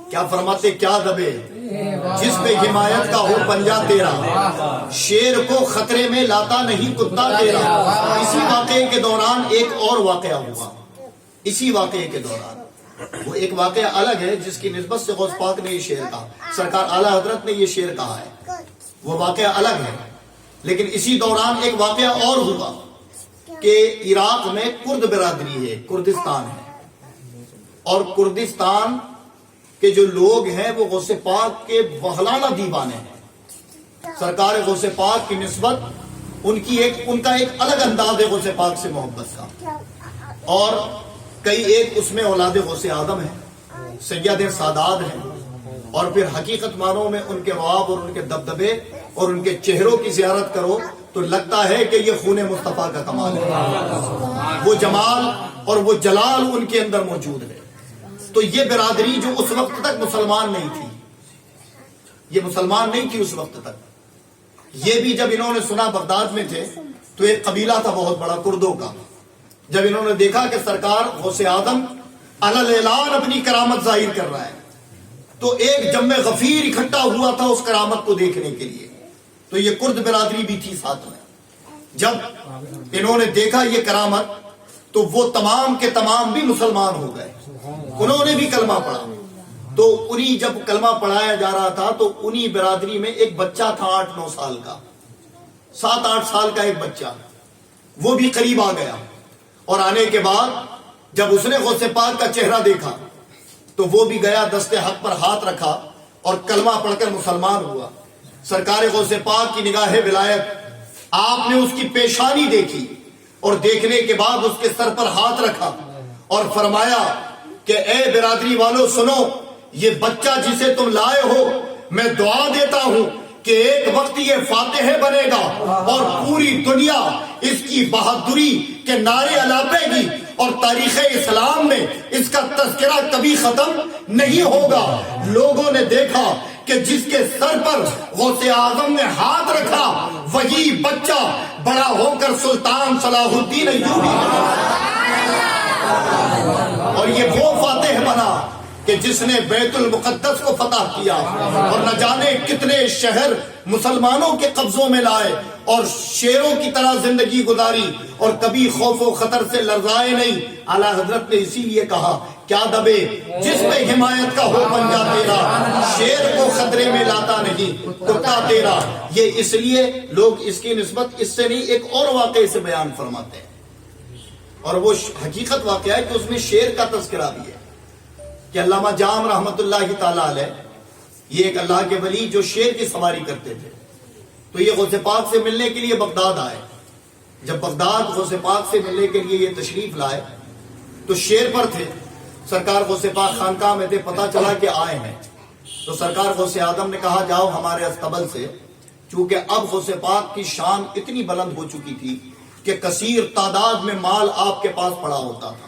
کیا فرماتے؟ کیا دبے جس پہ حمایت کا ہو پنجہ تیرا، شیر کو خطرے میں لاتا نہیں کتا تیرا۔ اسی واقعے کے دوران ایک اور واقعہ ہوا، اسی واقعے کے دوران وہ ایک واقعہ الگ ہے جس کی نسبت سے غوث پاک نے یہ شعر کہا، سرکار اعلیٰ حضرت نے یہ شعر کہا ہے، وہ واقعہ الگ ہے۔ لیکن اسی دوران ایک واقعہ اور ہوا کہ عراق میں کرد برادری ہے، کردستان ہے، اور کردستان کہ جو لوگ ہیں وہ غوث پاک کے وحلانہ دیوانے ہیں۔ سرکار غوث پاک کی نسبت ان کا ایک الگ انداز ہے غوث پاک سے محبت کا، اور ایک اس میں اولاد غوث آدم ہیں، سید سادات ہیں، اور پھر حقیقت معنوں میں ان کے رواب اور ان کے دبدبے اور ان کے چہروں کی زیارت کرو تو لگتا ہے کہ یہ خون مصطفیٰ کا کمال ہے، وہ جمال اور وہ جلال ان کے اندر موجود ہے۔ تو یہ برادری جو اس وقت تک مسلمان نہیں تھی، یہ مسلمان نہیں تھی اس وقت تک، یہ بھی جب انہوں نے سنا بغداد میں تھے تو ایک قبیلہ تھا بہت بڑا کردوں کا، جب انہوں نے دیکھا کہ سرکار غوث آدم علی اعلان اپنی کرامت ظاہر کر رہا ہے تو ایک جمع غفیر اکٹھا ہوا تھا اس کرامت کو دیکھنے کے لیے، تو یہ کرد برادری بھی تھی ساتھ میں۔ جب انہوں نے دیکھا یہ کرامت تو وہ تمام کے تمام بھی مسلمان ہو گئے، انہوں نے بھی کلمہ پڑھا۔ تو انہی جب کلمہ پڑھایا جا رہا تھا تو انہی برادری میں ایک بچہ تھا 8-9 سال کا، 7-8 سال کا ایک بچہ، وہ بھی قریب آ گیا، اور آنے کے بعد جب اس نے غوث پاک کا چہرہ دیکھا تو وہ بھی گیا، دست حق پر ہاتھ رکھا اور کلمہ پڑھ کر مسلمان ہوا۔ سرکار غوث پاک کی نگاہ ولایت، آپ نے اس کی پیشانی دیکھی اور دیکھنے کے بعد اس کے سر پر ہاتھ رکھا اور فرمایا کہ اے برادری والوں سنو، یہ بچہ جسے تم لائے ہو میں دعا دیتا ہوں کہ ایک وقت یہ فاتح بنے گا اور پوری دنیا اس کی بہادری کے نعرے الاپے گی، اور تاریخ اسلام میں اس کا تذکرہ کبھی ختم نہیں ہوگا۔ لوگوں نے دیکھا کہ جس کے سر پر غوث اعظم نے ہاتھ رکھا وہی بچہ بڑا ہو کر سلطان صلاح الدین ایوبی، اور یہ وہ فاتح بنا کہ جس نے بیت المقدس کو فتح کیا اور نہ جانے کتنے شہر مسلمانوں کے قبضوں میں لائے اور شیروں کی طرح زندگی گزاری اور کبھی خوف و خطر سے لرزائے نہیں۔ اعلیٰ حضرت نے اسی لیے کہا کیا دبے جس پہ حمایت کا ہو پنجہ تیرا، شیر کو خطرے میں لاتا نہیں کتا تیرا۔ یہ اس لیے لوگ اس کی نسبت اس سے نہیں ایک اور واقعے سے بیان فرماتے ہیں، اور وہ حقیقت واقعہ ہے کہ اس میں شیر کا تذکرہ بھی ہے کہ علامہ جام رحمت اللہ تعالیٰ علیہ، یہ ایک اللہ کے ولی جو شیر کی سواری کرتے تھے، تو یہ غوث پاک سے ملنے کے لیے بغداد آئے۔ جب بغداد غوث پاک سے ملنے کے لیے یہ تشریف لائے تو شیر پر تھے، سرکار غوث پاک خانقاہ میں تھے، پتہ چلا کہ آئے ہیں تو سرکار غوث اعظم نے کہا جاؤ ہمارے استبل سے، چونکہ اب غوث پاک کی شان اتنی بلند ہو چکی تھی کہ کثیر تعداد میں مال آپ کے پاس پڑا ہوتا تھا،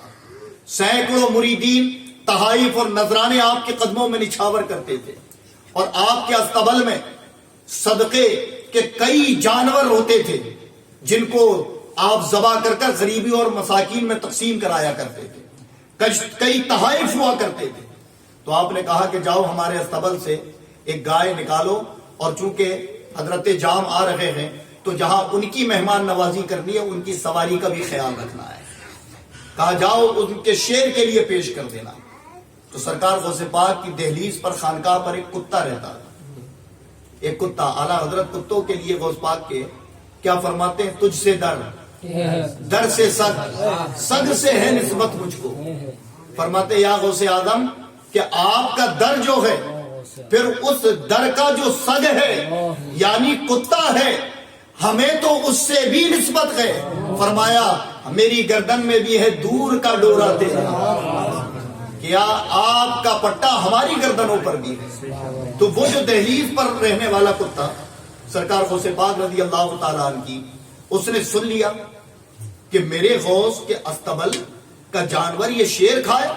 سینکڑوں مریدین تحائف اور نذرانے آپ کے قدموں میں نچھاور کرتے تھے، اور آپ کے استبل میں صدقے کے کئی جانور ہوتے تھے جن کو آپ ذبح کر کر غریبی اور مساکین میں تقسیم کرایا کرتے تھے، کئی تحائف ہوا کرتے تھے۔ تو آپ نے کہا کہ جاؤ ہمارے استبل سے ایک گائے نکالو، اور چونکہ حضرت جام آ رہے ہیں تو جہاں ان کی مہمان نوازی کرنی ہے ان کی سواری کا بھی خیال رکھنا ہے، کہا جاؤ ان کے شیر کے لیے پیش کر دینا۔ تو سرکار غوث پاک کی دہلیز پر خانقاہ پر ایک کتا رہتا تھا، ایک کتا، اعلیٰ حضرت کتوں کے لیے غوث پاک کے کیا فرماتے ہیں، تجھ سے در سے سگ، سگ سے ہے نسبت مجھ کو، فرماتے یا غوث اعظم کہ آپ کا در جو ہے پھر اس در کا جو سگ ہے یعنی کتا ہے ہمیں تو اس سے بھی نسبت ہے، فرمایا میری گردن میں بھی ہے دور کا ڈورا تیرا، کیا آپ کا پٹا ہماری گردنوں پر بھی ہے۔ تو وہ جو دہلیز پر رہنے والا کتا سرکار غوث پاک رضی اللہ تعالیٰ عنہ کی، اس نے سن لیا کہ میرے غوث کے استبل کا جانور یہ شیر کھائے،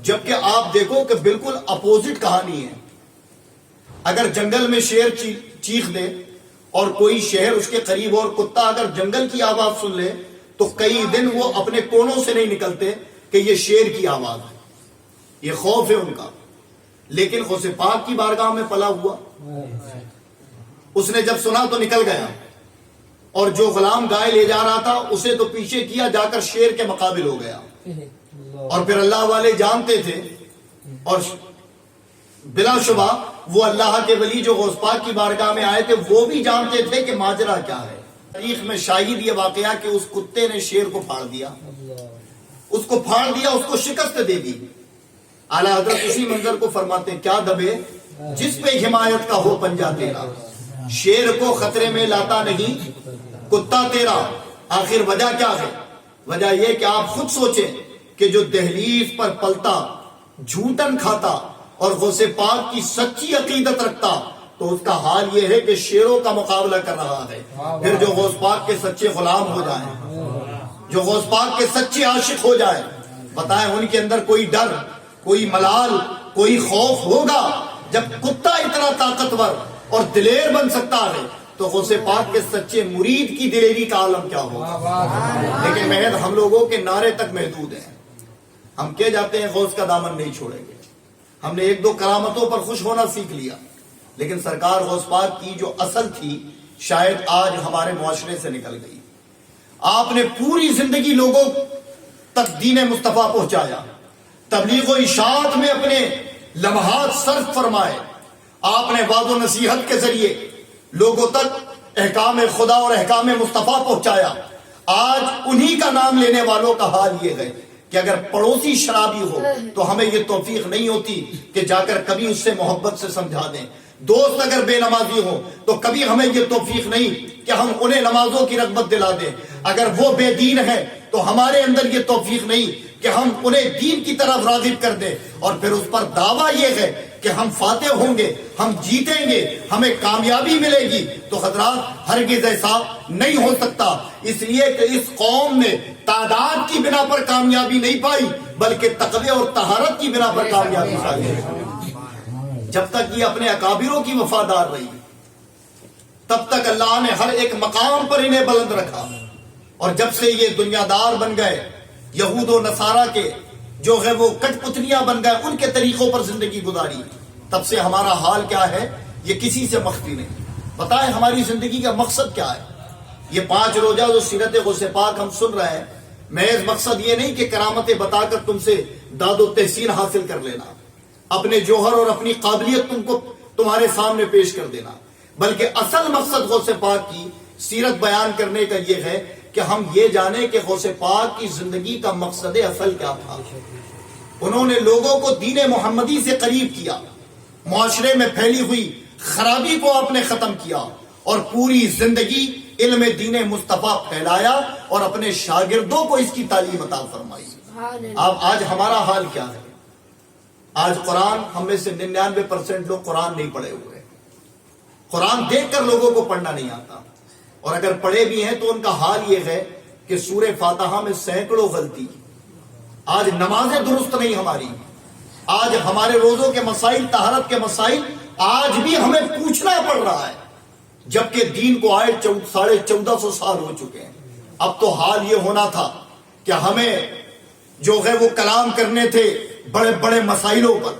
جبکہ آپ دیکھو کہ بالکل اپوزٹ کہانی ہے۔ اگر جنگل میں شیر چیخ دے اور کوئی شہر اس کے قریب اور کتا اگر جنگل کی آواز سن لے تو کئی دن وہ اپنے کونوں سے نہیں نکلتے کہ یہ شیر کی آواز ہے، یہ خوف ہے ان کا۔ لیکن غوث پاک کی بارگاہ میں پلا ہوا، اس نے جب سنا تو نکل گیا، اور جو غلام گائے لے جا رہا تھا اسے تو پیچھے کیا، جا کر شیر کے مقابل ہو گیا۔ اور پھر اللہ والے جانتے تھے، اور بلا شبہ وہ اللہ کے ولی جو غوث پاک کی بارگاہ میں آئے تھے وہ بھی جانتے تھے کہ ماجرا کیا ہے۔ تاریخ میں شاہد یہ واقعہ کہ اس کتے نے شیر کو پھاڑ دیا، اس کو پھاڑ دیا، اس کو شکست دے دی۔ اعلیٰ حضرت اسی منظر کو فرماتے ہیں، کیا دبے جس پہ حمایت کا ہو پنجہ تیرا، شیر کو خطرے میں لاتا نہیں کتا تیرا۔ آخر وجہ کیا ہے؟ وجہ یہ کہ آپ خود سوچیں کہ جو دہلیز پر پلتا، جھوٹن کھاتا اور غوث پاک کی سچی عقیدت رکھتا تو اس کا حال یہ ہے کہ شیروں کا مقابلہ کر رہا ہے۔ پھر جو غوث پاک کے سچے غلام ہو جائیں، جو غوث پاک کے سچے عاشق ہو جائیں، بتائیں ان کے اندر کوئی ڈر، کوئی ملال، کوئی خوف ہوگا؟ جب کتا اتنا طاقتور اور دلیر بن سکتا ہے تو غوث پاک کے سچے مرید کی دلیری کا عالم کیا ہوگا؟ لیکن محض ہم لوگوں کے نعرے تک محدود ہیں، ہم کہہ جاتے ہیں غوث کا دامن نہیں چھوڑیں گے، ہم نے ایک دو کرامتوں پر خوش ہونا سیکھ لیا، لیکن سرکار غوث پاک کی جو اصل تھی شاید آج ہمارے معاشرے سے نکل گئی۔ آپ نے پوری زندگی لوگوں تک دین مصطفیٰ پہنچایا، تبلیغ و اشاعت میں اپنے لمحات صرف فرمائے، آپ نے وعظ و نصیحت کے ذریعے لوگوں تک احکام خدا اور احکام مصطفیٰ پہنچایا۔ آج انہی کا نام لینے والوں کا حال یہ ہے کہ اگر پڑوسی شرابی ہو تو ہمیں یہ توفیق نہیں ہوتی کہ جا کر کبھی اس سے محبت سے سمجھا دیں، دوست اگر بے نمازی ہو تو کبھی ہمیں یہ توفیق نہیں کہ ہم انہیں نمازوں کی رغبت دلا دیں، اگر وہ بے دین ہے تو ہمارے اندر یہ توفیق نہیں کہ ہم انہیں دین کی طرف راغب کر دیں، اور پھر اس پر دعویٰ یہ ہے کہ ہم فاتح ہوں گے، ہم جیتیں گے، ہمیں کامیابی ملے گی۔ تو حضرات ہرگز ایسا نہیں ہو سکتا، اس لیے کہ اس قوم نے تعداد کی بنا پر کامیابی نہیں پائی بلکہ تقوی اور طہارت کی بنا پر کامیابی پائی۔ جب تک یہ اپنے اکابروں کی وفادار رہی تب تک اللہ نے ہر ایک مقام پر انہیں بلند رکھا، اور جب سے یہ دنیا دار بن گئے، یہود و نصارہ کے جو ہے وہ کٹ پتلیاں بن گئے، ان کے طریقوں پر زندگی گزاری، تب سے ہمارا حال کیا ہے یہ کسی سے مخفی نہیں۔ بتائیں ہماری زندگی کا مقصد کیا ہے؟ یہ 5 روزہ جو سیرت غوث پاک ہم سن رہے ہیں، محض مقصد یہ نہیں کہ کرامتیں بتا کر تم سے داد و تحسین حاصل کر لینا، اپنے جوہر اور اپنی قابلیت تمہارے سامنے پیش کر دینا، بلکہ اصل مقصد غوث پاک کی سیرت بیان کرنے کا یہ ہے کہ ہم یہ جانیں کہ غوث پاک کی زندگی کا مقصد اصل کیا تھا۔ انہوں نے لوگوں کو دین محمدی سے قریب کیا، معاشرے میں پھیلی ہوئی خرابی کو آپ نے ختم کیا، اور پوری زندگی علم دین مصطفیٰ پھیلایا اور اپنے شاگردوں کو اس کی تعلیم عطا فرمائی۔ اب آج ہمارا حال کیا ہے؟ آج قرآن ہم میں سے 99% لوگ قرآن نہیں پڑھے ہوئے. قرآن دیکھ کر لوگوں کو پڑھنا نہیں آتا, اور اگر پڑھے بھی ہیں تو ان کا حال یہ ہے کہ سورہ فاتحہ میں سینکڑوں غلطی. آج نمازیں درست نہیں ہماری, آج ہمارے روزوں کے مسائل, طہارت کے مسائل آج بھی ہمیں پوچھنا پڑ رہا ہے, جبکہ دین کو آئے 1450 سال ہو چکے ہیں. اب تو حال یہ ہونا تھا کہ ہمیں جو ہے وہ کلام کرنے تھے بڑے بڑے مسائلوں پر,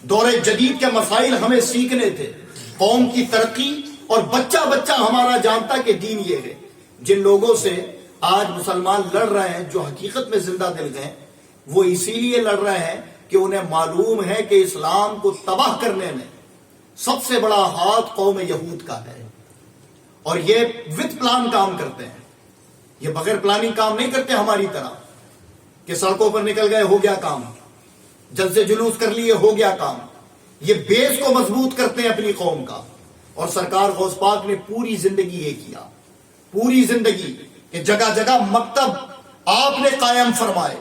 دور جدید کے مسائل ہمیں سیکھنے تھے, قوم کی ترقی, اور بچہ بچہ ہمارا جانتا کہ دین یہ ہے. جن لوگوں سے آج مسلمان لڑ رہے ہیں جو حقیقت میں زندہ دل گئے, وہ اسی لیے لڑ رہے ہیں کہ انہیں معلوم ہے کہ اسلام کو تباہ کرنے میں سب سے بڑا ہاتھ قوم یہود کا ہے, اور یہ وتھ پلان کام کرتے ہیں. یہ بغیر پلاننگ کام نہیں کرتے ہماری طرح کہ سڑکوں پر نکل گئے ہو گیا کام, جلسے جلوس کر لیے ہو گیا کام. یہ بیس کو مضبوط کرتے ہیں اپنی قوم کا. اور سرکار غوث پاک نے پوری زندگی یہ کیا, پوری زندگی کہ جگہ جگہ مکتب آپ نے قائم فرمائے,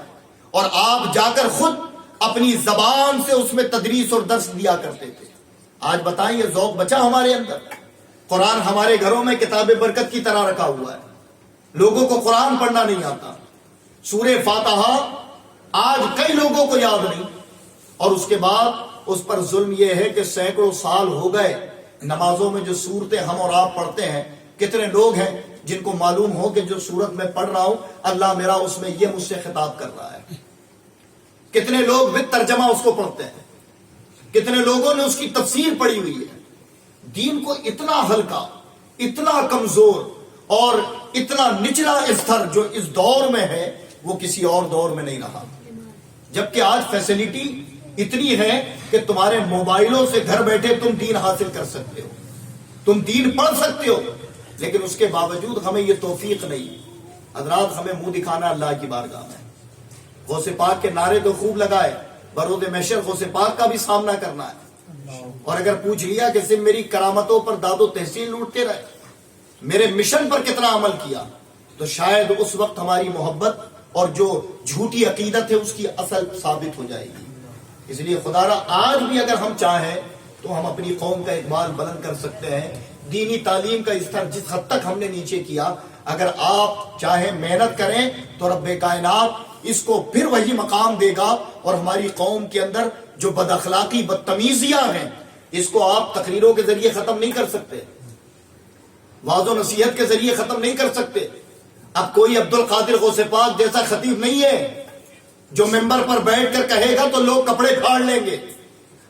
اور آپ جا کر خود اپنی زبان سے اس میں تدریس اور درس دیا کرتے تھے. آج بتائیں یہ ذوق بچا ہمارے اندر؟ قرآن ہمارے گھروں میں کتاب برکت کی طرح رکھا ہوا ہے, لوگوں کو قرآن پڑھنا نہیں آتا. سورہ فاتحہ آج کئی لوگوں کو یاد نہیں, اور اس کے بعد اس پر ظلم یہ ہے کہ سینکڑوں سال ہو گئے نمازوں میں جو صورتیں ہم اور آپ پڑھتے ہیں, کتنے لوگ ہیں جن کو معلوم ہو کہ جو صورت میں پڑھ رہا ہوں اللہ میرا اس میں یہ مجھ سے خطاب کر رہا ہے. کتنے لوگ وتھ ترجمہ اس کو پڑھتے ہیں, کتنے لوگوں نے اس کی تفسیر پڑھی ہوئی ہے. دین کو اتنا ہلکا, اتنا کمزور اور اتنا نچلا استر جو اس دور میں ہے وہ کسی اور دور میں نہیں رہا. جبکہ آج فیسلٹی اتنی ہے کہ تمہارے موبائلوں سے گھر بیٹھے تم دین حاصل کر سکتے ہو, تم دین پڑھ سکتے ہو, لیکن اس کے باوجود ہمیں یہ توفیق نہیں. حضرات ہمیں منہ دکھانا اللہ کی بارگاہ میں. غوث پاک کے نعرے تو خوب لگائے, برود محشر غوث پاک کا بھی سامنا کرنا ہے. اور اگر پوچھ لیا کہ صرف میری کرامتوں پر داد و تحصیل لوٹتے رہے, میرے مشن پر کتنا عمل کیا, تو شاید اس وقت ہماری محبت اور جو جھوٹی عقیدت ہے اس کی اصل ثابت ہو جائے گی. اس لیے خدا را آج بھی اگر ہم چاہیں تو ہم اپنی قوم کا اقبال بلند کر سکتے ہیں. دینی تعلیم کا استر جس حد تک ہم نے نیچے کیا, اگر آپ چاہیں محنت کریں تو رب کائنات اس کو پھر وہی مقام دے گا. اور ہماری قوم کے اندر جو بد اخلاقی بدتمیزیاں ہیں اس کو آپ تقریروں کے ذریعے ختم نہیں کر سکتے, واعظ و نصیحت کے ذریعے ختم نہیں کر سکتے. اب کوئی عبد القادر غوث پاک جیسا خطیب نہیں ہے جو ممبر پر بیٹھ کر کہے گا تو لوگ کپڑے پھاڑ لیں گے.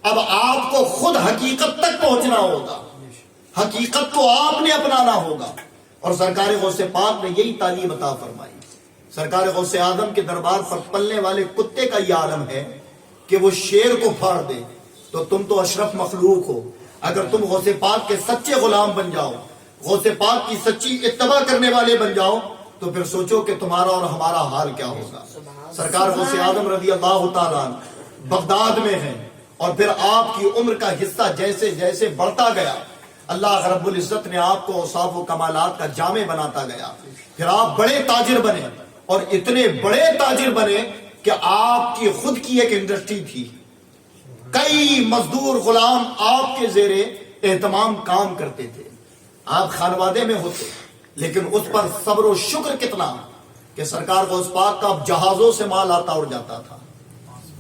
اب آپ کو خود حقیقت تک پہنچنا ہوگا, حقیقت کو آپ نے اپنانا ہوگا. اور سرکار غوث پاک نے یہی تعلیم عطا فرمائی. سرکار غوث اعظم کے دربار پر پلنے والے کتے کا یہ عالم ہے کہ وہ شیر کو پھاڑ دے, تو تم تو اشرف مخلوق ہو. اگر تم غوث پاک کے سچے غلام بن جاؤ, غوث پاک کی سچی اتباع کرنے والے بن جاؤ, تو پھر سوچو کہ تمہارا اور ہمارا حال کیا ہوگا. سرکار غوث اعظم رضی اللہ تعالیٰ بغداد میں ہیں, اور پھر آپ کی عمر کا حصہ جیسے جیسے بڑھتا گیا اللہ رب العزت نے آپ کو اوصاف و کمالات کا جامع بناتا گیا. پھر آپ بڑے تاجر بنے, اور اتنے بڑے تاجر بنے کہ آپ کی خود کی ایک انڈسٹری تھی, کئی مزدور غلام آپ کے زیر اہتمام کام کرتے تھے. آپ خانوادے میں ہوتے, لیکن اس پر صبر و شکر کتنا کہ سرکار غوث پاک کا جہازوں سے مال آتا اور جاتا تھا,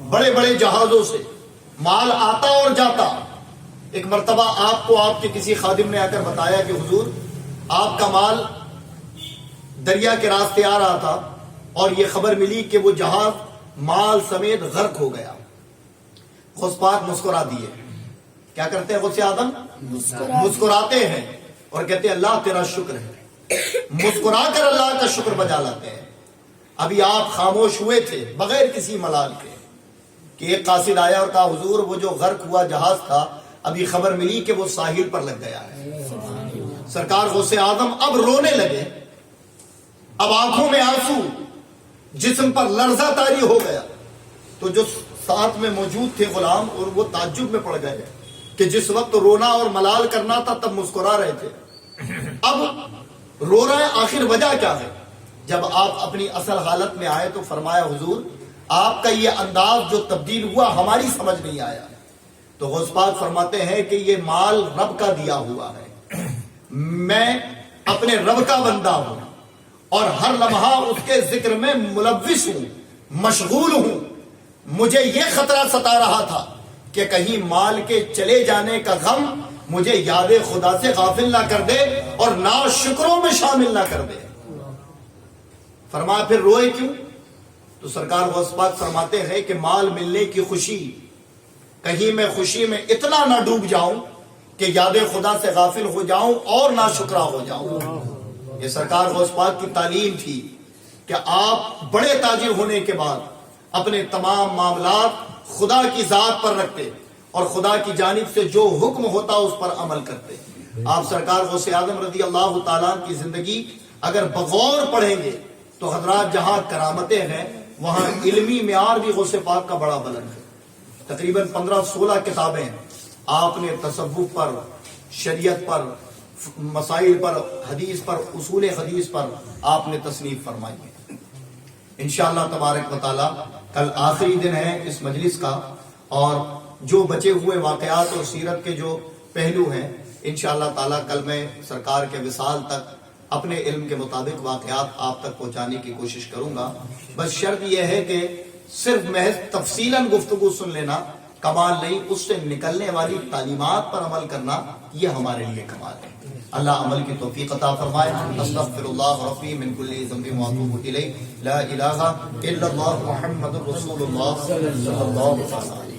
بڑے بڑے جہازوں سے مال آتا اور جاتا. ایک مرتبہ آپ کو آپ کے کسی خادم نے آ کر بتایا کہ حضور آپ کا مال دریا کے راستے آ رہا تھا اور یہ خبر ملی کہ وہ جہاز مال سمیت غرق ہو گیا. غوث پاک مسکرا دیے. کیا کرتے ہیں غوث اعظم؟ مسکراتے ہیں اور کہتے ہیں اللہ تیرا شکر ہے. مسکرا کر اللہ کا شکر بجا لاتے ہیں. ابھی آپ خاموش ہوئے تھے بغیر کسی ملال کے کہ ایک قاصد آیا اور کہا حضور وہ جو غرق ہوا جہاز تھا ابھی خبر ملی کہ وہ ساحل پر لگ گیا ہے. سرکار غوث اعظم اب رونے لگے, اب آنکھوں میں آنسو, جسم پر لرزہ طاری ہو گیا. تو جو ساتھ میں موجود تھے غلام, اور وہ تعجب میں پڑ گئے کہ جس وقت رونا اور ملال کرنا تھا تب مسکرا رہے تھے, اب رو رہے ہیں, آخر وجہ کیا ہے؟ جب آپ اپنی اصل حالت میں آئے تو فرمایا حضور آپ کا یہ انداز جو تبدیل ہوا ہماری سمجھ نہیں آیا. تو غوث پاک فرماتے ہیں کہ یہ مال رب کا دیا ہوا ہے، میں اپنے رب کا بندہ ہوں اور ہر لمحہ اس کے ذکر میں ملوث ہوں، مشغول ہوں. مجھے یہ خطرہ ستا رہا تھا کہ کہیں مال کے چلے جانے کا غم مجھے یاد خدا سے غافل نہ کر دے اور ناشکروں میں شامل نہ کر دے. فرمایا پھر روئے کیوں؟ تو سرکار غوث پاک فرماتے ہیں کہ مال ملنے کی خوشی، کہیں میں خوشی میں اتنا نہ ڈوب جاؤں کہ یاد خدا سے غافل ہو جاؤں اور ناشکرا ہو جاؤں. یہ سرکار غوث پاک کی تعلیم تھی کہ آپ بڑے تاجر ہونے کے بعد اپنے تمام معاملات خدا کی ذات پر رکھتے اور خدا کی جانب سے جو حکم ہوتا اس پر عمل کرتے. آپ سرکار غوث اعظم رضی اللہ تعالیٰ کی زندگی اگر بغور پڑھیں گے تو حضرات جہاں کرامتیں ہیں وہاں علمی معیار بھی غوث پاک کا بڑا بلند ہے. تقریباً 15-16 کتابیں آپ نے تصوف پر، شریعت پر، مسائل پر، حدیث پر، اصول حدیث پر آپ نے تصنیف فرمائی ہے. انشاءاللہ تبارک و تعالی کل آخری دن ہے اس مجلس کا، اور جو بچے ہوئے واقعات اور سیرت کے جو پہلو ہیں انشاءاللہ تعالی کل میں سرکار کے وصال تک اپنے علم کے مطابق واقعات آپ تک پہنچانے کی کوشش کروں گا. بس شرط یہ ہے کہ صرف محض تفصیلاً گفتگو سن لینا کمال نہیں، اس سے نکلنے والی تعلیمات پر عمل کرنا یہ ہمارے لیے کمال ہے. اللہ عمل کی توفیق عطا فرمائے. استغفر اللہ ربی من کل ذنب واتوب الیہ. لا الہ الا اللہ محمد رسول اللہ صلی اللہ علیہ وسلم.